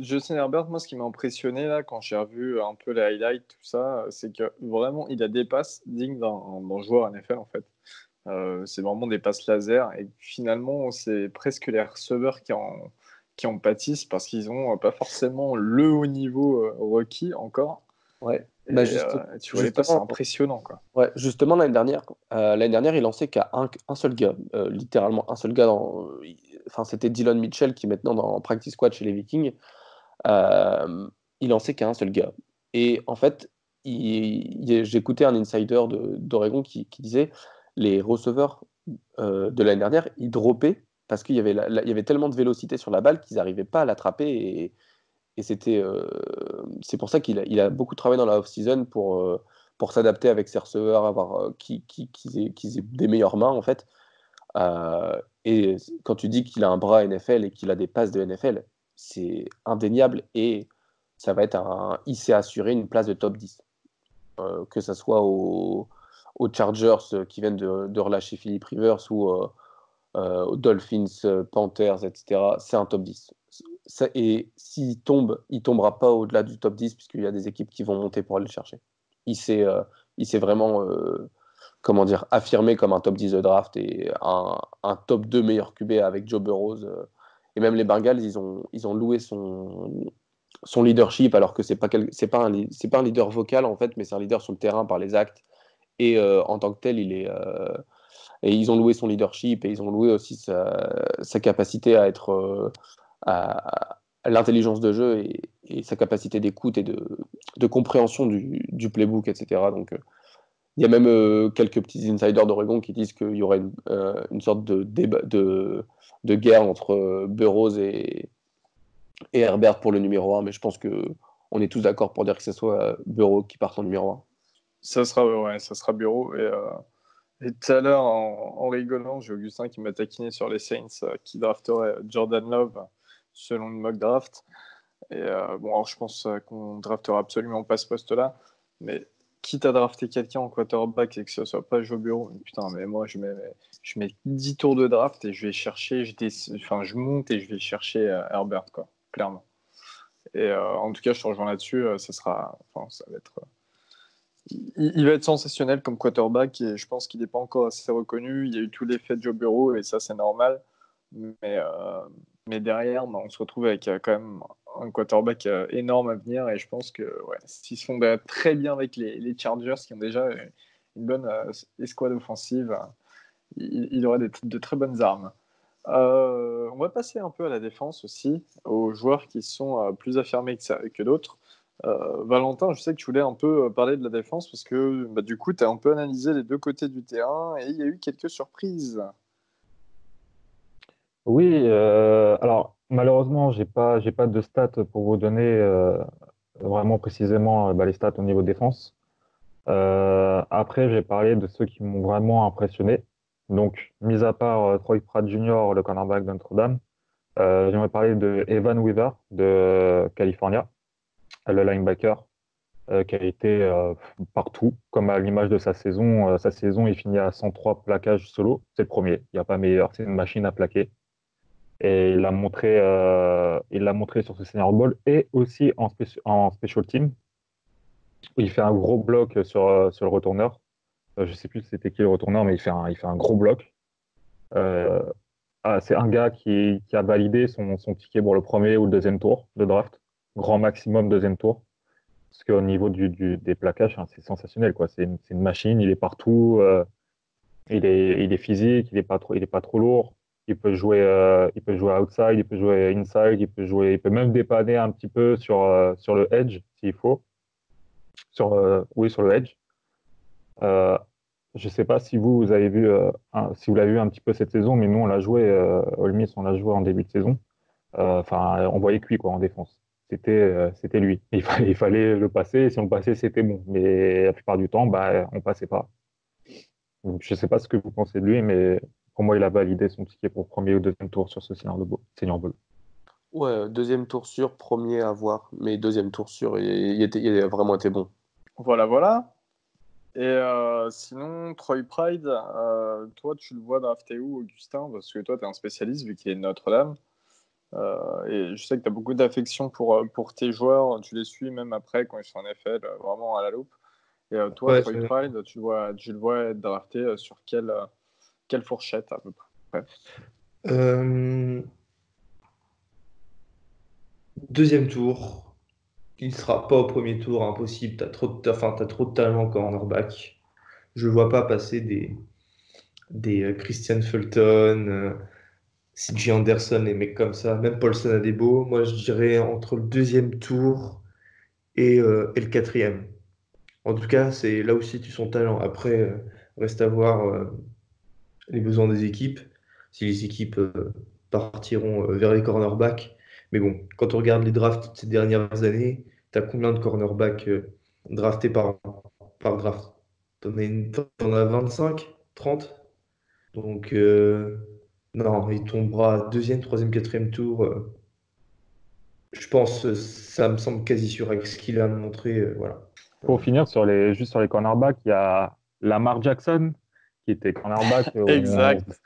Justin Herbert, moi, ce qui m'a impressionné là, quand j'ai revu un peu les highlights, tout ça, c'est que vraiment, il a des passes dignes d'un joueur NFL en fait. C'est vraiment des passes laser et finalement, c'est presque les receveurs qui en pâtissent parce qu'ils n'ont pas forcément le haut niveau requis encore. Ouais. Et Bah tu vois les passes, c'est justement, impressionnant quoi. ouais, justement l'année dernière, il lançait qu'à un seul gars, littéralement un seul gars. Enfin, c'était Dylan Mitchell qui est maintenant dans practice squad chez les Vikings. Euh, il lançait qu'à un seul gars. Et en fait, j'écoutais un insider d'Oregon qui disait les receveurs de l'année dernière, il droppait parce qu'il y avait, il y avait tellement de vélocité sur la balle qu'ils n'arrivaient pas à l'attraper. Et c'est pour ça qu'il a beaucoup travaillé dans la off-season pour s'adapter avec ses receveurs, avoir qu'ils aient des meilleures mains en fait. Et quand tu dis qu'il a un bras NFL et qu'il a des passes de NFL, c'est indéniable et ça va être il s'est assuré une place de top 10. Que ce soit aux Chargers qui viennent de relâcher Philip Rivers ou aux Dolphins, Panthers, etc. C'est un top 10. Et s'il tombe, il tombera pas au-delà du top 10 puisqu'il y a des équipes qui vont monter pour aller le chercher. Il s'est vraiment comment dire, affirmé comme un top 10 de draft et un top 2 meilleur QB avec Joe Burrow. Et même les Bengals, ils ont loué son leadership alors que c'est pas un leader vocal en fait, mais c'est un leader sur le terrain par les actes. Et en tant que tel, et ils ont loué son leadership et ils ont loué aussi sa capacité à être à l'intelligence de jeu et sa capacité d'écoute et de compréhension du playbook, etc. Donc, il y a même quelques petits insiders d'Oregon qui disent qu'il y aurait une sorte de débat, de guerre entre Burrows et Herbert pour le numéro 1, mais je pense qu'on est tous d'accord pour dire que ce soit Burrows qui part en numéro 1. Ça sera Bureau. Et tout à l'heure, en rigolant, j'ai Augustin qui m'a taquiné sur les Saints qui drafterait Jordan Love selon le mock draft. Et bon, alors je pense qu'on draftera absolument pas ce poste-là, mais quitte à drafter quelqu'un en quarterback et que ce soit pas Joe Burrow, putain, mais moi je mets 10 tours de draft et je vais chercher, je monte et je vais chercher Herbert, quoi, clairement. Et en tout cas, je te rejoins là-dessus, ça va être. Il va être sensationnel comme quarterback et je pense qu'il n'est pas encore assez reconnu. Il y a eu tout l'effet de Joe Burrow et ça, c'est normal. Mais derrière, on se retrouve avec quand même un quarterback énorme à venir et je pense que s'ils se font très bien avec les Chargers qui ont déjà une bonne escouade offensive, il aura de très bonnes armes. On va passer un peu à la défense aussi, aux joueurs qui sont plus affirmés que d'autres. Valentin, je sais que tu voulais un peu parler de la défense parce que du coup, tu as un peu analysé les deux côtés du terrain et il y a eu quelques surprises. Oui, alors malheureusement, j'ai pas de stats pour vous donner vraiment précisément les stats au niveau défense. Après, j'ai parlé de ceux qui m'ont vraiment impressionné. Donc, mis à part Troy Pratt Jr., le cornerback de Notre-Dame, j'aimerais parler de Evan Weaver de California, le linebacker, qui a été partout, comme à l'image de sa saison. Sa saison, il finit à 103 plaquages solo. C'est le premier, il n'y a pas meilleur, c'est une machine à plaquer. Et il l'a montré sur ce Senior Bowl et aussi en special team, où il fait un gros bloc sur le retourneur. Je sais plus c'était qui le retourneur, mais il fait un gros bloc. Euh, c'est un gars qui a validé son ticket pour le premier ou le deuxième tour de draft. Grand maximum deuxième tour. Parce qu'au niveau des plaquages, hein, c'est sensationnel, quoi. C'est une machine, il est partout. Il est physique, il est pas trop lourd. Il peut jouer outside, il peut jouer inside, il peut même dépanner un petit peu sur le edge s'il faut. Oui, sur le edge. Euh, je sais pas si vous avez vu, si vous l'avez vu un petit peu cette saison, mais nous on l'a joué, Ole Miss, on l'a joué en début de saison. Enfin, on voyait que lui quoi en défense. C'était lui. Il fallait le passer. Et si on le passait, c'était bon. Mais la plupart du temps, on passait pas. Donc, je sais pas ce que vous pensez de lui, mais pour moi, il a validé son ticket pour premier ou deuxième tour sur ce Senior Bowl. Ouais, deuxième tour sûr, premier à voir, mais deuxième tour sûr, il a vraiment été bon. Voilà. Et sinon, Troy Pride, toi, tu le vois drafté où, Augustin? Parce que toi, tu es un spécialiste vu qu'il est de Notre-Dame. Et je sais que tu as beaucoup d'affection pour tes joueurs. Tu les suis même après quand ils sont en NFL, vraiment à la loupe. Et toi, Ouais, Troy Pride, tu le vois être drafté sur quelle fourchette à peu près? Deuxième tour. Il sera pas au premier tour, impossible. T'as trop de talent en cornerback. Je ne vois pas passer des Christian Fulton, CJ Anderson, les mecs comme ça, même Paulson Adebo. Moi, je dirais entre le deuxième tour et le quatrième. En tout cas, c'est là où situe son talent. Après, reste à voir les besoins des équipes, si les équipes partiront vers les cornerbacks. Mais bon, quand on regarde les drafts de ces dernières années, tu as combien de cornerbacks draftés par draft? T'en as 25, 30? Donc, non, il tombera deuxième, troisième, quatrième tour. Je pense, ça me semble quasi sûr avec ce qu'il a montré. Voilà. Pour finir, juste sur les cornerbacks, il y a Lamar Jackson, qui était cornerback. Exact.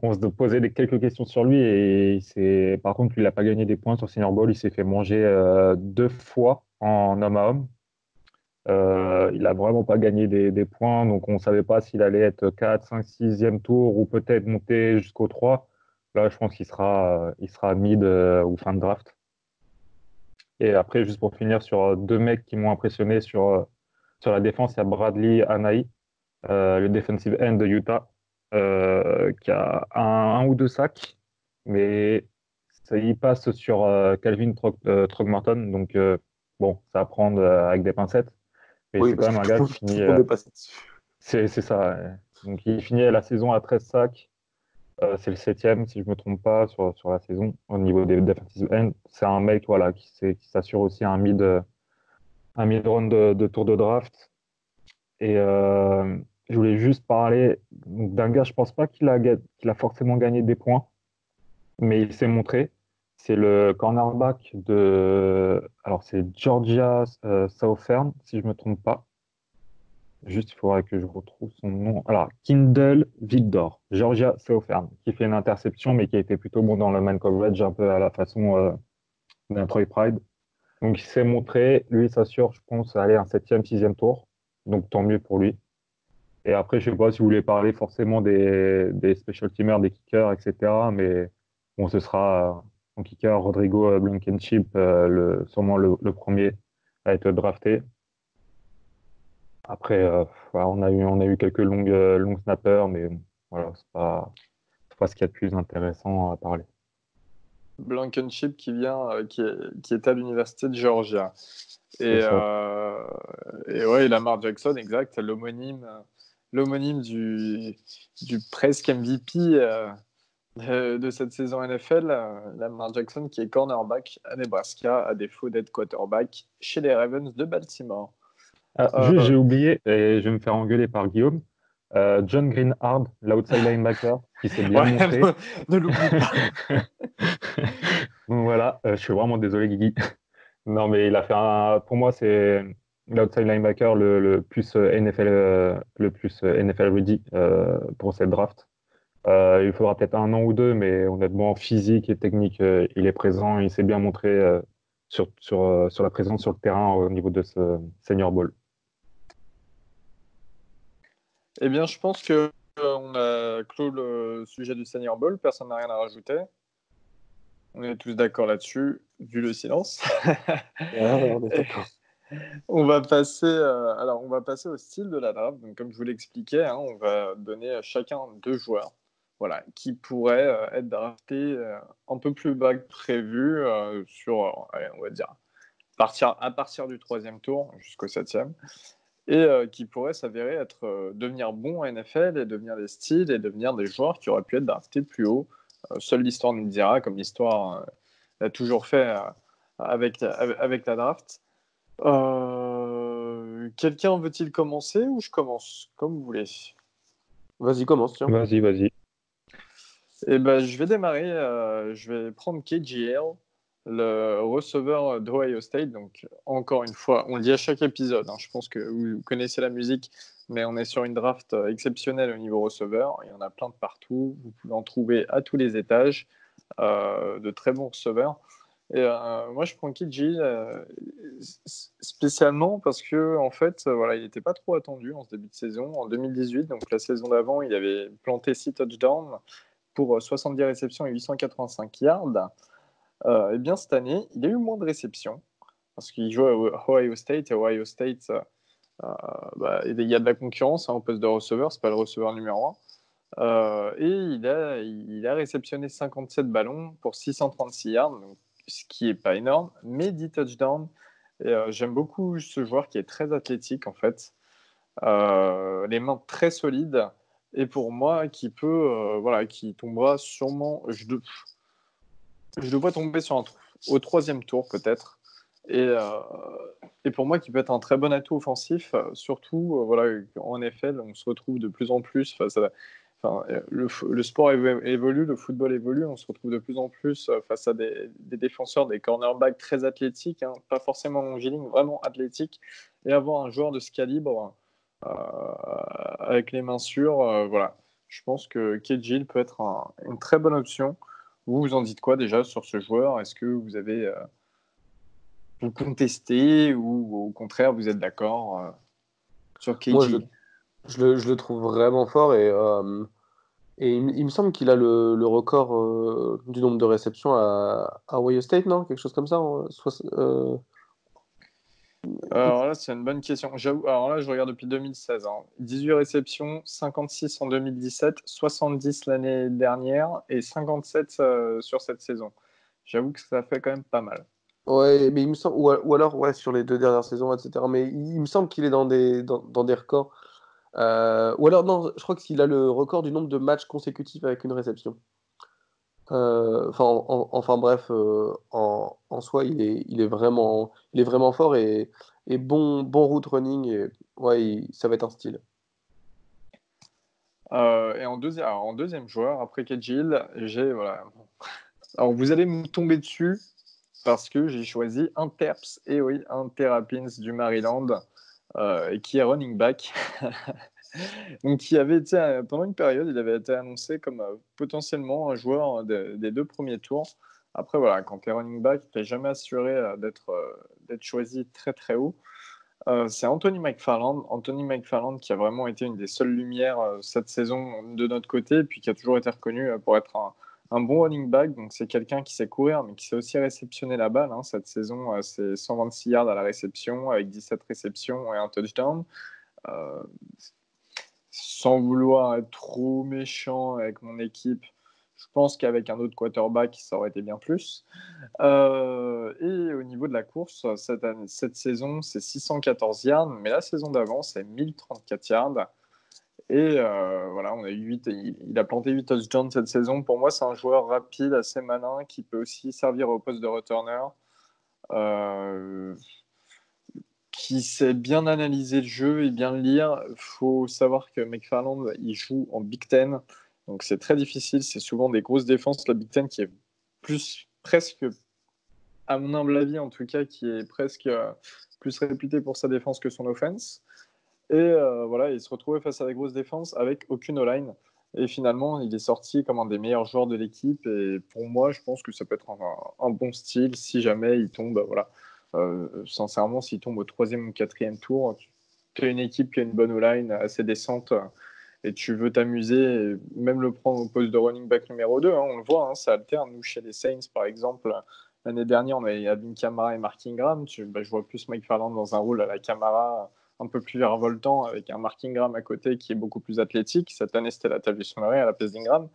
On se posait quelques questions sur lui par contre, lui, il n'a pas gagné des points sur Senior Bowl. Il s'est fait manger 2 fois en homme à homme. Il n'a vraiment pas gagné des points, donc on ne savait pas s'il allait être 4, 5, 6e tour ou peut-être monter jusqu'au 3. Là, je pense qu'il sera mid ou fin de draft. Et après, juste pour finir sur 2 mecs qui m'ont impressionné sur la défense, il y a Bradley Anae, le defensive end de Utah, qui a un ou 2 sacs, mais il passe sur Calvin Trogmarton, donc bon, ça à prendre avec des pincettes, mais Oui, c'est parce quand que même un gars qui tout finit, le monde est passé dessus. c'est ça, ouais. Donc il finit la saison à 13 sacs, c'est le 7e, si je ne me trompe pas, sur la saison, au niveau des defensive ends. C'est un mec voilà, qui s'assure aussi un mid-round de tour de draft. Et je voulais juste parler d'un gars, je pense pas qu'il a forcément gagné des points, mais il s'est montré. C'est le cornerback alors c'est Georgia Southern, si je me trompe pas. Juste, il faudrait que je retrouve son nom. Alors, Kindle Vildor, Georgia Southern, qui fait une interception, mais qui a été plutôt bon dans le man coverage, un peu à la façon d'un Troy Pride. Donc, il s'est montré. Lui, il s'assure, je pense, aller un 7e, 6e tour. Donc, tant mieux pour lui. Et après, je sais pas si vous voulez parler forcément des special teamers, des kickers, etc. Mais bon, ce sera en kicker Rodrigo Blankenship, sûrement le premier à être drafté. Après, voilà, on a eu quelques longues snappers, mais bon, voilà, c'est pas ce qu'il y a de plus intéressant à parler. Blankenship qui est à l'université de Georgia. C'est ça. Et ouais, Lamar Jackson, exact, l'homonyme du presque MVP de cette saison NFL, Lamar Jackson qui est cornerback à Nebraska, à défaut d'être quarterback chez les Ravens de Baltimore. Ah, juste, j'ai oublié, et je vais me faire engueuler par Guillaume. John Greenhard, l'outside linebacker, qui s'est bien Ouais, montré. ne l'oublie pas. Donc voilà, je suis vraiment désolé, Guigui. Non, mais il a fait pour moi, c'est l'outside linebacker le plus NFL ready pour cette draft. Il faudra peut-être 1 an ou 2, mais honnêtement, physique et technique, il est présent. Il s'est bien montré sur la présence sur le terrain au niveau de ce Senior Bowl. Eh bien, je pense que on a clos le sujet du Senior Bowl. Personne n'a rien à rajouter. On est tous d'accord là-dessus, vu le silence. Ouais, on est d'accord. On va passer au style de la draft. Donc, comme je vous l'expliquais, hein, on va donner à chacun 2 joueurs, voilà, qui pourraient être draftés un peu plus bas que prévu allez, on va dire, à partir du 3e tour jusqu'au 7e, et qui pourraient s'avérer devenir bons en NFL et devenir des styles et devenir des joueurs qui auraient pu être draftés plus haut. Seule l'histoire nous le dira, comme l'histoire l'a toujours fait avec la draft. Quelqu'un veut-il commencer ou je commence? Comme vous voulez. Vas-y, commence, tiens. Vas-y. Eh ben, je vais démarrer. Je vais prendre KGL, le receveur d'Ohio State. Donc, encore une fois, on le dit à chaque épisode, hein, je pense que vous connaissez la musique, mais on est sur une draft exceptionnelle au niveau receveur. Il y en a plein de partout. Vous pouvez en trouver à tous les étages. De très bons receveurs. Et moi, je prends KG spécialement parce que, en fait, voilà, il n'était pas trop attendu en ce début de saison. En 2018, donc la saison d'avant, il avait planté 6 touchdowns pour 70 réceptions et 885 yards. Et bien, cette année, il a eu moins de réceptions parce qu'il joue à Ohio State. Et Ohio State, il y a de la concurrence au poste de receveur. C'est pas le receveur numéro 1. Et il a réceptionné 57 ballons pour 636 yards, donc, ce qui n'est pas énorme, mais 10 touchdowns. Et j'aime beaucoup ce joueur qui est très athlétique, en fait. Les mains très solides, Et pour moi, qui peut, voilà, qui tombera sûrement. Je le vois tomber au troisième tour peut-être. Et, euh, et pour moi, qui peut être un très bon atout offensif, surtout, voilà, en NFL, on se retrouve de plus en plus face à. Enfin, le sport évolue, le football évolue, on se retrouve de plus en plus face à des défenseurs, des cornerbacks très athlétiques, hein, pas forcément longiligne, vraiment athlétiques, et avoir un joueur de ce calibre avec les mains sûres, voilà. Je pense que KJ peut être une très bonne option. Vous en dites quoi déjà sur ce joueur? Est-ce que vous avez vous contestez ou au contraire vous êtes d'accord sur Moi, KJ? je le trouve vraiment fort et il me semble qu'il a le record du nombre de réceptions à Ohio State, non? Quelque chose comme ça. Alors là, c'est une bonne question. Alors là, je regarde depuis 2016, hein. 18 réceptions, 56 en 2017, 70 l'année dernière et 57 sur cette saison. J'avoue que ça fait quand même pas mal. Ouais, mais il me semble, ou alors ouais, sur les 2 dernières saisons, etc. Mais il me semble qu'il est dans des records. Ou alors, non, je crois qu'il a le record du nombre de matchs consécutifs avec une réception. Enfin bref, en soi, il est vraiment fort et bon route running. Et, ouais, ça va être un style. Et en deuxième joueur, après Kedjil, j'ai. Voilà. Alors vous allez me tomber dessus parce que j'ai choisi un Terps, et oui, un Terrapins du Maryland, qui est running back. Donc, qui avait été, pendant une période, il avait été annoncé comme potentiellement un joueur des deux premiers tours. Après, voilà, quand tu es running back, tu n'es jamais assuré d'être choisi très très haut. C'est Anthony McFarland. Anthony McFarland qui a vraiment été une des seules lumières cette saison de notre côté, et puis qui a toujours été reconnu pour être un bon running back. Donc, c'est quelqu'un qui sait courir, mais qui sait aussi réceptionner la balle, hein. Cette saison, c'est 126 yards à la réception, avec 17 réceptions et un touchdown. Euh, Sans vouloir être trop méchant avec mon équipe, je pense qu'avec un autre quarterback, ça aurait été bien plus. Et au niveau de la course, cette saison, c'est 614 yards, mais la saison d'avant, c'est 1034 yards. Et voilà, on a eu il a planté 8 touchdowns cette saison. Pour moi, c'est un joueur rapide, assez malin, qui peut aussi servir au poste de returner. Euh, qui sait bien analyser le jeu et bien le lire. Il faut savoir que McFarland, il joue en Big Ten, donc c'est très difficile. C'est souvent des grosses défenses, la Big Ten, qui est presque, à mon humble avis en tout cas, qui est presque plus réputée pour sa défense que son offense. Et voilà, il se retrouvait face à des grosses défenses avec aucune O-line. Et finalement, il est sorti comme un des meilleurs joueurs de l'équipe. Et pour moi, je pense que ça peut être un bon style si jamais il tombe. Voilà. Sincèrement, s'il tombe au troisième ou quatrième tour, tu as une équipe qui a une bonne O-line assez décente et tu veux t'amuser, et même le prendre au poste de running back numéro 2, hein, on le voit, hein, ça alterne. Nous, chez les Saints, par exemple, l'année dernière, on avait Alvin Kamara et Mark Ingram. Je vois plus Mike Farland dans un rôle à la Kamara, un peu plus virevoltant, avec un Mark Ingram à côté qui est beaucoup plus athlétique. Cette année, c'était la Tavis Murray à la place d'Ingram.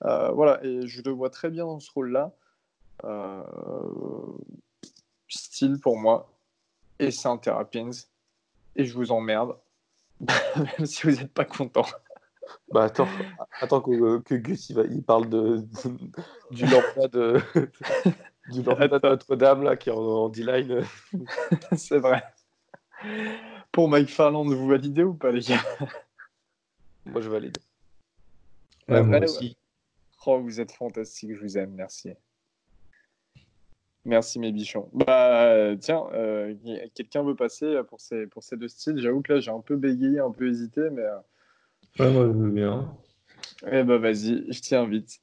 Voilà, et je le vois très bien dans ce rôle-là. Euh, Style pour moi, et c'est un Terrapins, et je vous emmerde, même si vous n'êtes pas content. Bah attends que Gus il parle du lambda du lambda de Notre-Dame là qui est en D-line. C'est vrai. Pour Mike Farland, vous validez ou pas, les gars? Moi je valide. Ouais, moi Ouais. aussi. Oh, vous êtes fantastiques, je vous aime, merci. Merci mes bichons. Bah tiens, quelqu'un veut passer pour ces deux styles? J'avoue que là j'ai un peu bégayé, un peu hésité, mais Ouais, moi, je veux bien. eh bah vas-y, je t'invite.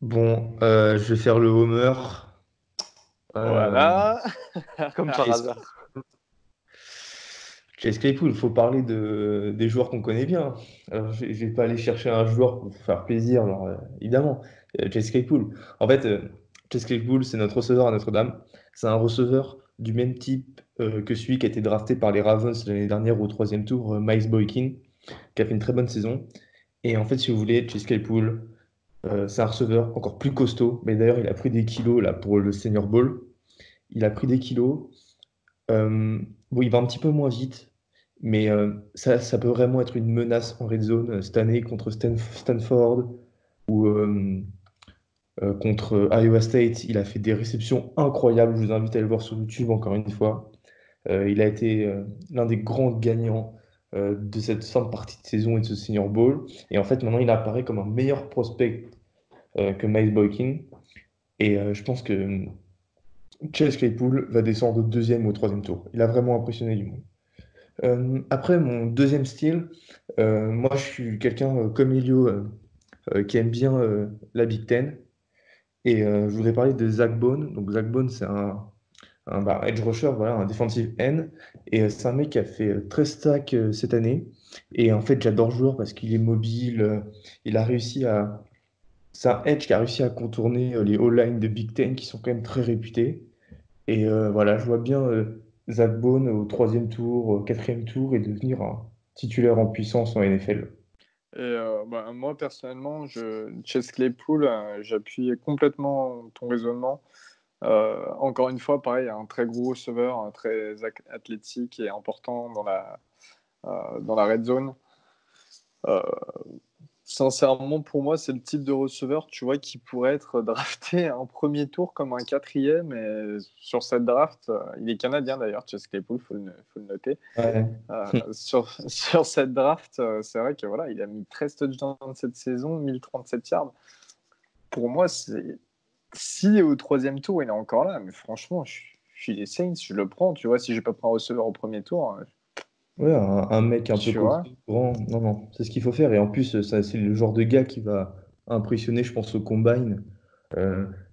Bon, je vais faire le homer. Euh, Voilà. Comme par Chase, hasard. Chase Claypool, il faut parler des joueurs qu'on connaît bien. Alors, je vais pas aller chercher un joueur pour faire plaisir, alors, évidemment. Chase Claypool. En fait, Chase Claypool, c'est notre receveur à Notre-Dame. C'est un receveur du même type que celui qui a été drafté par les Ravens l'année dernière au troisième tour, Miles Boykin, qui a fait une très bonne saison. Et en fait, si vous voulez, Chase Claypool, c'est un receveur encore plus costaud. Mais d'ailleurs, il a pris des kilos là, pour le Senior Bowl. Il a pris des kilos. Bon, il va un petit peu moins vite. Mais ça peut vraiment être une menace en red zone cette année contre Stanford ou contre Iowa State. Il a fait des réceptions incroyables. Je vous invite à le voir sur YouTube encore une fois. Il a été l'un des grands gagnants de cette fin de partie de saison et de ce Senior Bowl. Et en fait, maintenant, il apparaît comme un meilleur prospect que Miles Boykin. Et je pense que Chase Claypool va descendre au deuxième ou au troisième tour. Il a vraiment impressionné du monde. Après, mon deuxième style, moi, je suis quelqu'un comme Elio qui aime bien la Big Ten. Et je voudrais parler de Zach Bone. Donc, Zach Bone, c'est un edge rusher, voilà, un defensive end. Et c'est un mec qui a fait 13 sacks cette année. Et en fait, j'adore ce joueur parce qu'il est mobile. Il a réussi à. C'est un edge qui a réussi à contourner les O-line de Big Ten qui sont quand même très réputés. Et voilà, je vois bien Zach Bone au troisième tour, au quatrième tour et devenir un titulaire en puissance en NFL. Et moi, personnellement, Chase Claypool, j'appuie complètement ton raisonnement. Encore une fois, pareil, un très gros receveur, très athlétique et important dans la red zone. Euh, Sincèrement, pour moi, c'est le type de receveur, tu vois, qui pourrait être drafté en premier tour comme un quatrième. Et sur cette draft, il est canadien d'ailleurs, Chase Claypool, faut le noter. Ouais. Sur cette draft, c'est vrai que voilà, il a mis 13 touchdowns cette saison, 1037 yards. Pour moi, si au troisième tour, il est encore là, mais franchement, je suis les Saints, je le prends, tu vois, si je n'ai pas pris un receveur au premier tour, Ouais, un mec un peu tu vois. costaud, grand. Non, non, c'est ce qu'il faut faire. Et en plus, ça, c'est le genre de gars qui va impressionner, je pense, au combine. Tu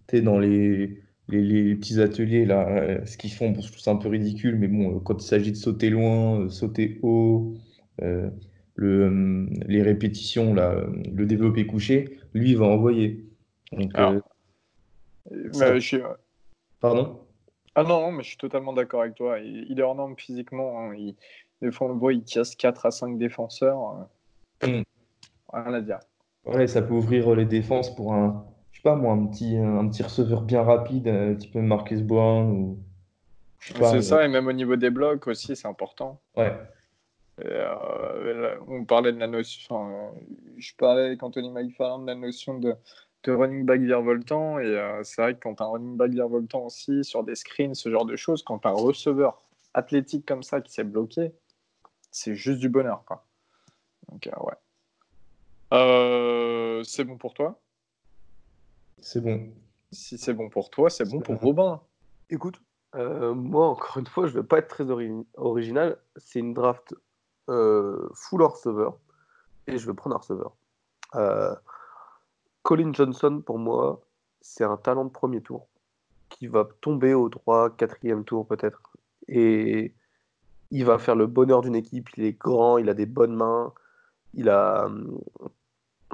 sais, dans les petits ateliers, là, ce qu'ils font, bon, je trouve ça un peu ridicule, mais bon, quand il s'agit de sauter loin, sauter haut, euh, les répétitions, là, le développé couché, lui, il va envoyer. Donc, Alors, ça, mais pardon? ah non, non, mais je suis totalement d'accord avec toi. Il est hors norme physiquement, hein. Des fois, on le voit, il casse 4 à 5 défenseurs. Hmm. Rien à dire. Ouais, ça peut ouvrir les défenses pour je sais pas moi, un petit receveur bien rapide, type Marcus Brown ou, je sais pas. C'est ça, et même au niveau des blocs aussi, c'est important. Ouais, Et, on parlait de la notion, je parlais avec Anthony McFarland de la notion de running back virevoltant, et c'est vrai que quand tu as un running back virevoltant aussi, sur des screens, ce genre de choses, quand tu as un receveur athlétique comme ça qui s'est bloqué, c'est juste du bonheur, quoi. Donc, ouais. C'est bon pour toi? c'est bon. Si c'est bon pour toi, c'est bon pour Robin. Écoute, moi, encore une fois, je vais pas être très original. C'est une draft full receveur et je vais prendre un receveur. Euh, Colin Johnson, pour moi, c'est un talent de premier tour qui va tomber au 3, 4e tour peut-être. Et il va faire le bonheur d'une équipe. Il est grand, il a des bonnes mains. Il a,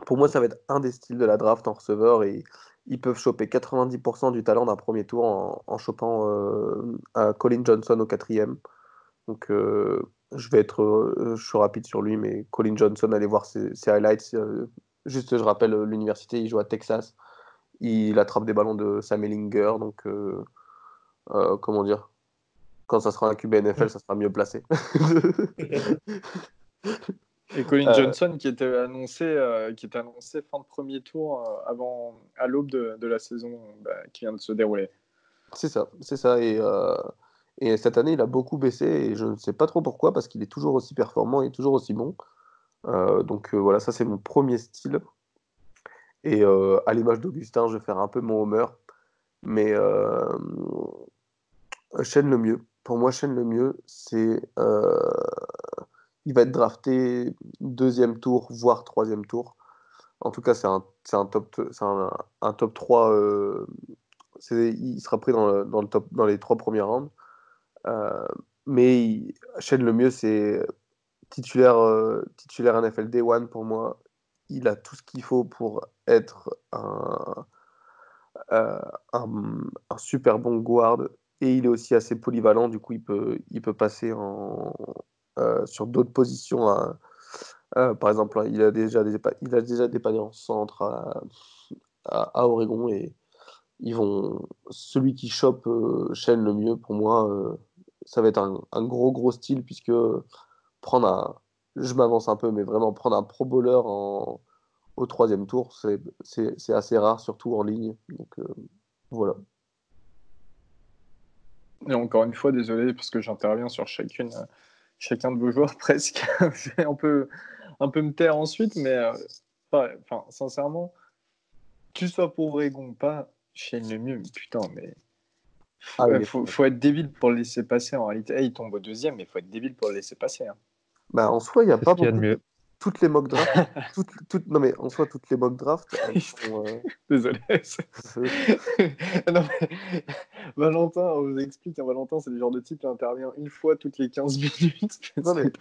pour moi, ça va être un des styles de la draft en receveur et ils peuvent choper 90% du talent d'un premier tour en chopant un Colin Johnson au 4e. Donc, je suis rapide sur lui, mais Colin Johnson, allez voir ses highlights. Juste, je rappelle, l'université, il joue à Texas. Il attrape des ballons de Sam Ehlinger. Donc, comment dire, quand ça sera un QB NFL, ça sera mieux placé. Et Colin Euh, Johnson qui était annoncé fin de premier tour à l'aube de la saison qui vient de se dérouler. c'est ça, c'est ça. Et cette année, il a beaucoup baissé et je ne sais pas trop pourquoi, parce qu'il est toujours aussi performant et toujours aussi bon. Donc voilà, ça c'est mon premier style. Et à l'image d'Augustin, je vais faire un peu mon Homer. Mais Shane Lemieux, pour moi, Shane Lemieux, il va être drafté deuxième tour, voire troisième tour. En tout cas, c'est un top 3. Il sera pris dans le top, dans les 3 premiers rounds. Euh, mais Shane Lemieux, c'est titulaire NFL Day One pour moi. Il a tout ce qu'il faut pour être euh, un super bon guard et il est aussi assez polyvalent. Du coup, il peut passer sur d'autres positions. Par exemple, il a déjà dépanné en centre à Oregon et celui qui chope Shane le mieux pour moi, ça va être un gros style puisque je m'avance un peu, mais vraiment prendre un pro bowler au troisième tour, c'est assez rare, surtout en ligne. Donc voilà. Et encore une fois, désolé parce que j'interviens sur chacun de vos joueurs presque. Je vais un peu me taire ensuite, mais enfin, sincèrement, que tu sois pour Oregon ou pas, Shane Lemieux, mais putain, mais faut être débile pour le laisser passer en réalité. Il tombe au deuxième, mais il faut être débile pour le laisser passer. Hein. Bah, en soi, il n'y a C'est pas ce qu'il y a de beaucoup. mieux. Toutes les mock drafts, non mais en soi, toutes les mock drafts, elles sont. Désolé. Non, mais... Valentin, on vous explique, hein, Valentin, c'est le genre de type qui intervient une fois toutes les 15 minutes. Non mais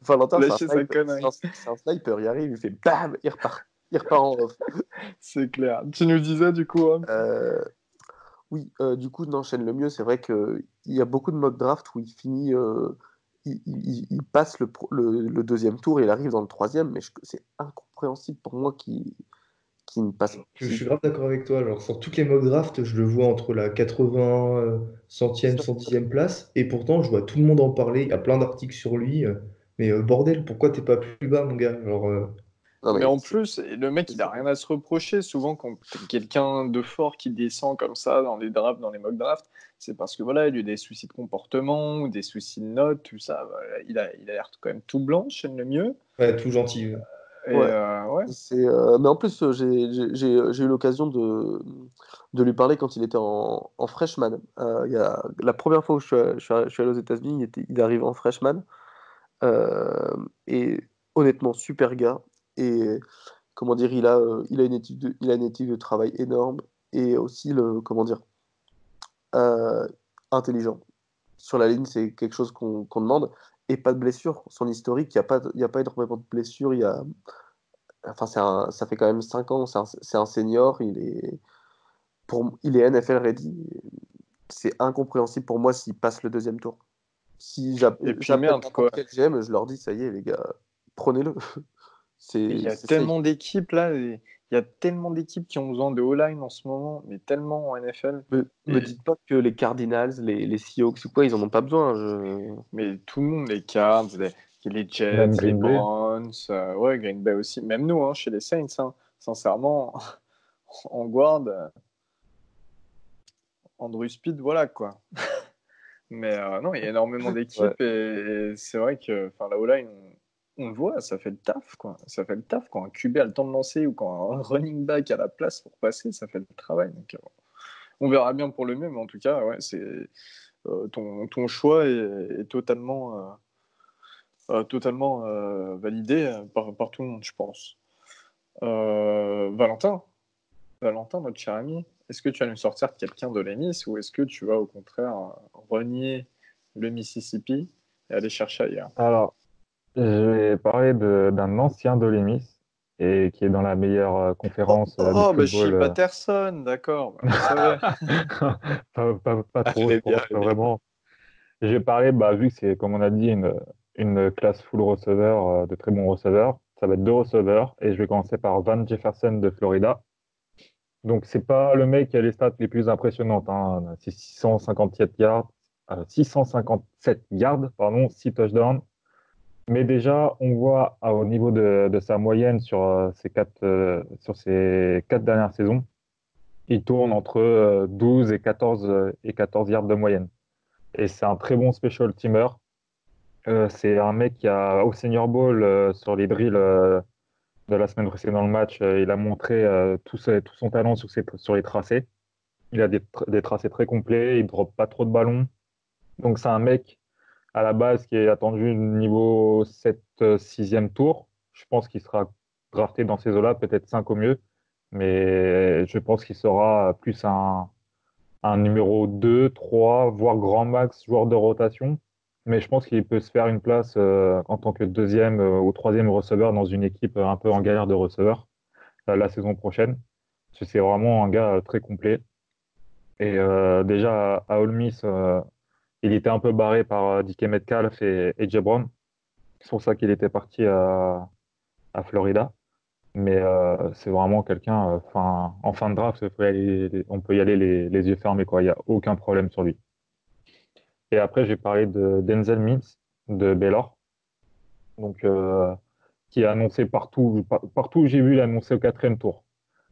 Valentin, Lâcher sa connerie. c'est un sniper, il arrive, il fait bam, il repart en off. C'est clair. Tu nous disais du coup, hein Oui, du coup, n'enchaîne le mieux. C'est vrai qu'il y a beaucoup de mock draft où il finit, il passe le deuxième tour et il arrive dans le troisième, mais c'est incompréhensible pour moi qu'il ne passe pas. Je suis grave d'accord avec toi. Alors, sur toutes les mock drafts, je le vois entre la 80, centième, 110e place. Et pourtant, je vois tout le monde en parler. Il y a plein d'articles sur lui. Mais bordel, pourquoi t'es pas plus bas, mon gars? Non, Mais mais en plus, le mec, il a rien à se reprocher. Souvent, quand t'as quelqu'un de fort qui descend comme ça dans les drafts, dans les mock drafts, c'est parce que voilà, il a eu des soucis de comportement ou des soucis de notes, tout ça. Voilà, il a l'air quand même tout blanc, Shane Lemieux. ouais, tout gentil. Et ouais, ouais. mais en plus, j'ai eu l'occasion de lui parler quand il était en freshman. La première fois où je suis allé aux États-Unis, il arrive en freshman. Et honnêtement, super gars. Et comment dire, il a une éthique de travail énorme et aussi comment dire, euh, intelligent. Sur la ligne, c'est quelque chose qu'on demande et pas de blessure. Son historique, il y a pas énormément de blessures. Enfin, ça fait quand même 5 ans. C'est un senior. Il est NFL ready. C'est incompréhensible pour moi s'il passe le deuxième tour. Si Et puis j'appelle merde, quoi. n'importe quel GM, je leur dis, ça y est, les gars, prenez-le. Il y a C'est safe. tellement d'équipes là. Il y a tellement d'équipes qui ont besoin de O-line en ce moment, mais tellement en NFL. Me dites pas que les Cardinals, les Seahawks ou quoi, ils en ont pas besoin. Mais tout le monde, les Cards, les Jets, Même les Green Bay. Browns, ouais, Green Bay aussi. Même nous, hein, chez les Saints, hein, sincèrement, en guard, Andrew Speed, voilà quoi. Mais non, il y a énormément Ouais. d'équipes et c'est vrai que la O-line, on le voit, ça fait le taf quoi. Ça fait le taf quand un QB a le temps de lancer ou quand un running back a la place pour passer, ça fait le travail. Donc, on verra bien pour le mieux, mais en tout cas, ouais, ton choix est totalement validé par tout le monde, je pense. Valentin, notre cher ami, est-ce que tu vas nous sortir quelqu'un de l'Émis ou est-ce que tu vas au contraire renier le Mississippi et aller chercher ailleurs? Alors, je vais parler d'un ancien de l'Emis et qui est dans la meilleure conférence du Bah Shea football. Patterson, d'accord, bah, je savais. Pas trop, je pense, Elle pas est bien. vraiment. Je vais parler, bah, vu que c'est, comme on a dit, une classe full receveur, de très bons receveurs, ça va être deux receveurs et je vais commencer par Van Jefferson de Florida. Donc, c'est pas le mec qui a les stats les plus impressionnantes, hein. C'est 657 yards, pardon, 6 touchdowns. Mais déjà, on voit au niveau de sa moyenne sur ces quatre dernières saisons, il tourne entre 12 et 14 yards de moyenne. Et c'est un très bon special teamer. C'est un mec qui a au Senior Bowl sur les drills de la semaine précédente dans le match, il a montré tout son talent sur les tracés. Il a des tracés très complets, il ne drop pas trop de ballons. Donc c'est un mec à la base qui est attendu niveau 7 6e tour. Je pense qu'il sera drafté dans ces eaux-là, peut-être 5 au mieux. Mais je pense qu'il sera plus un numéro 2 3 voire grand max joueur de rotation. Mais je pense qu'il peut se faire une place en tant que deuxième ou troisième receveur dans une équipe un peu en galère de receveurs la saison prochaine. Parce que c'est vraiment un gars très complet. Et déjà à Ole Miss, il était un peu barré par DK Metcalf et Jay Brown. C'est pour ça qu'il était parti à Florida. Mais c'est vraiment quelqu'un, en fin de draft, on peut y aller les yeux fermés, quoi. Il n'y a aucun problème sur lui. Et après, j'ai parlé de Denzel Mims de Baylor. donc qui est annoncé partout. Partout où j'ai vu, il est annoncé au quatrième tour.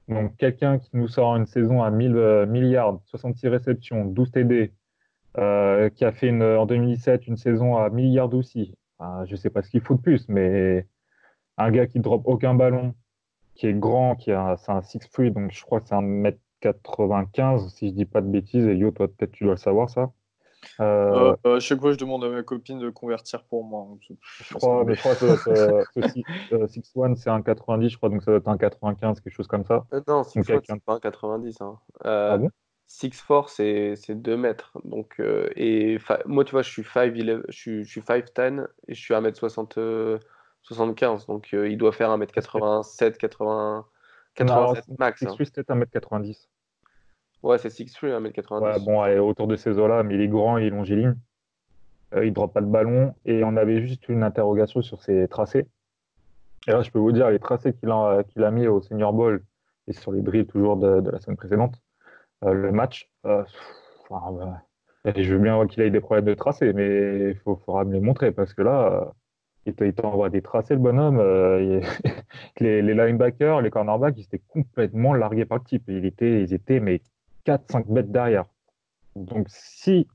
Donc quelqu'un qui nous sort une saison à 1000 milliards, 66 réceptions, 12 TD, qui a fait en 2017 une saison à milliards aussi. Enfin, je sais pas ce qu'il faut de plus, mais un gars qui drop aucun ballon, qui est grand, c'est un 6'3", donc je crois que c'est 1m95, si je dis pas de bêtises. Et Yo, toi, peut-être tu dois le savoir, ça. À chaque fois, je demande à ma copine de convertir pour moi. Donc, Mais je crois que ça doit être, ce 6'1", c'est un 90, je crois, donc ça doit être un 95, quelque chose comme ça. Non, Donc 6'4", quelqu'un. c'est pas un 90. Hein. Ah bon? 6'4", c'est 2 mètres. Donc, moi, tu vois, je suis 5'11", je suis 5'10", et je suis 1m60, 75. Donc, il doit faire Parce que- 1m87, 80, Non, alors, 87 max. Hein. 6'3", c'est peut-être 1m90. Ouais, c'est 6'3", Ouais, 1m90. bon, allez, autour de ces eaux-là, mais il est grand, il est longiligne. Il ne drop pas de ballon. Et on avait juste une interrogation sur ses tracés. Et là, je peux vous dire, les tracés qu'il a mis au Senior Bowl et sur les drills toujours de la semaine précédente, le match, enfin, et je veux bien qu'il ait des problèmes de tracé, mais faudra me les montrer parce que là, il t'envoie des tracés, le bonhomme. Les linebackers, les cornerbacks, ils étaient complètement largués par le type. Ils étaient mais 4-5 mètres derrière. Donc, si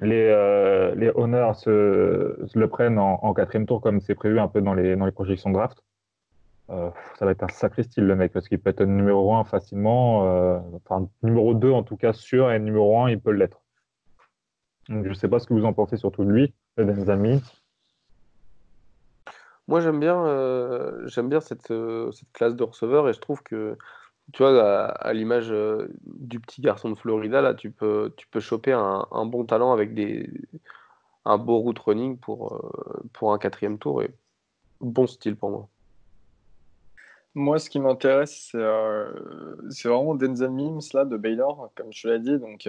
les Honors se le prennent en quatrième tour, comme c'est prévu un peu dans les projections de draft, ça va être un sacré style, le mec, parce qu'il peut être numéro un facilement, enfin, numéro 2 en tout cas sûr, et numéro un il peut l'être. Donc, je ne sais pas ce que vous en pensez surtout de lui, Denzel Mims. Moi, j'aime bien cette classe de receveurs, et je trouve que, tu vois, à l'image du petit garçon de Florida, là, tu peux choper un bon talent avec un beau route running pour un quatrième tour, et bon style pour moi. moi, ce qui m'intéresse, c'est vraiment Denzel Mims là, de Baylor, comme tu l'as dit. Donc,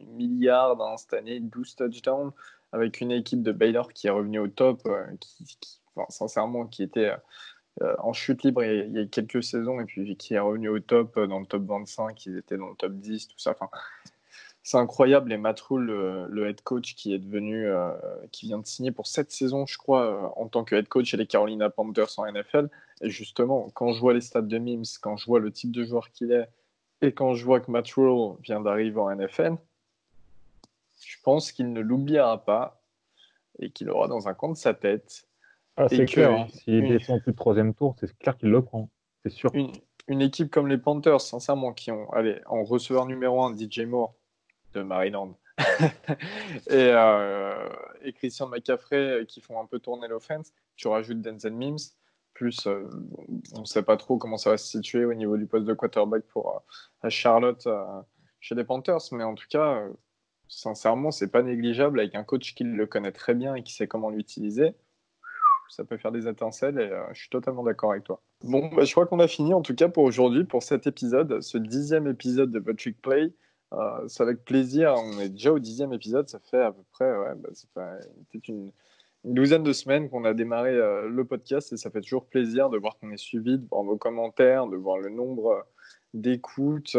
milliard hein, cette année, 12 touchdowns, avec une équipe de Baylor qui est revenue au top, enfin, sincèrement, qui était en chute libre il y a quelques saisons, et puis qui est revenu au top, dans le top 25, ils étaient dans le top 10, tout ça. Enfin, c'est incroyable. Et Matt Rhule, le head coach qui est devenu, qui vient de signer pour 7 saisons, je crois, en tant que head coach chez les Carolina Panthers en NFL. Et justement, quand je vois les stats de Mims, quand je vois le type de joueur qu'il est, et quand je vois que Matt Rhule vient d'arriver en NFL, je pense qu'il ne l'oubliera pas et qu'il aura dans un coin de sa tête. Ah, Et c'est clair, que hein. S'il une, descend plus de troisième tour, c'est clair qu'il le prend, c'est sûr. une, une équipe comme les Panthers, sincèrement, qui ont, allez, en receveur numéro 1, DJ Moore de Maryland, et, euh, et Christian McCaffrey qui font un peu tourner l'offense. Tu rajoutes Denzel Mims, plus on ne sait pas trop comment ça va se situer au niveau du poste de quarterback pour à Charlotte chez les Panthers, mais en tout cas, sincèrement, c'est pas négligeable avec un coach qui le connaît très bien et qui sait comment l'utiliser. Ça peut faire des étincelles et je suis totalement d'accord avec toi. Bon, bah, je crois qu'on a fini en tout cas pour aujourd'hui, pour cet épisode, ce 10e épisode de The Trick Play. C'est avec plaisir, on est déjà au 10e épisode, ça fait à peu près ça fait peut-être une douzaine de semaines qu'on a démarré le podcast et ça fait toujours plaisir de voir qu'on est suivi, de voir vos commentaires, de voir le nombre d'écoutes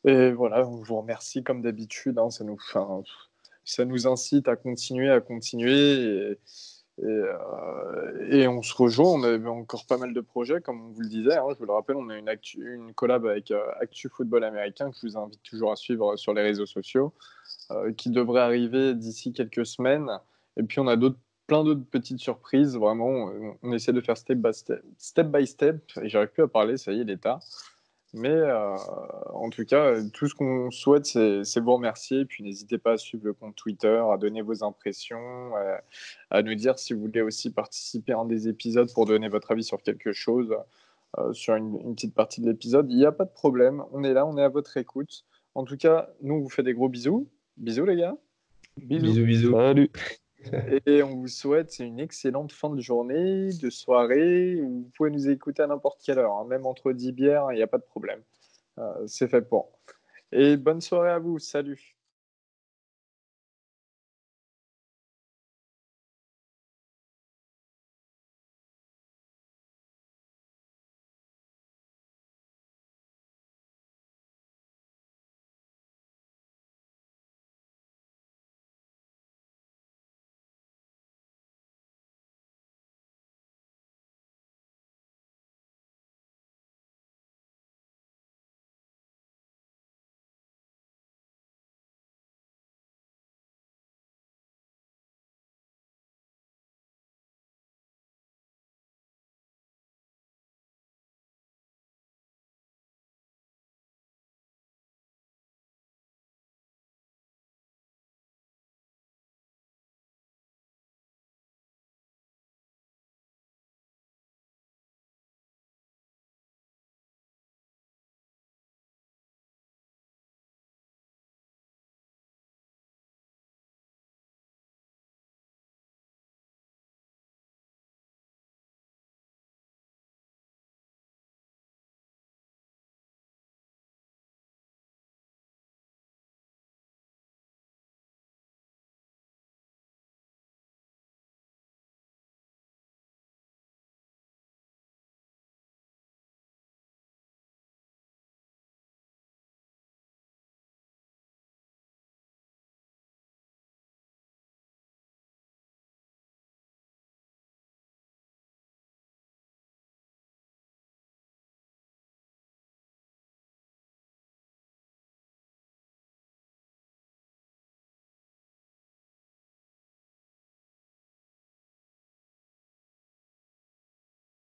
et voilà, on vous remercie comme d'habitude, hein, ça nous incite à continuer et on se rejoint. On avait encore pas mal de projets, comme on vous le disait. Hein, je vous le rappelle, on a une collab avec Actu Football Américain que je vous invite toujours à suivre sur les réseaux sociaux, qui devrait arriver d'ici quelques semaines. Et puis on a plein d'autres petites surprises. Vraiment, on essaie de faire step by step. Et j'arrive plus à parler, ça y est, l'état. Mais en tout cas, tout ce qu'on souhaite, c'est vous remercier. Et puis n'hésitez pas à suivre le compte Twitter, à donner vos impressions, à nous dire si vous voulez aussi participer à un des épisodes pour donner votre avis sur quelque chose, sur une petite partie de l'épisode. Il n'y a pas de problème. On est là, on est à votre écoute. En tout cas, nous, on vous fait des gros bisous. Bisous, les gars. Bisous. Bisous, bisous. Salut! Et on vous souhaite une excellente fin de journée, de soirée. Vous pouvez nous écouter à n'importe quelle heure, hein, même entre 10 bières, il n'y a pas de problème. C'est fait pour. Et bonne soirée à vous. Salut.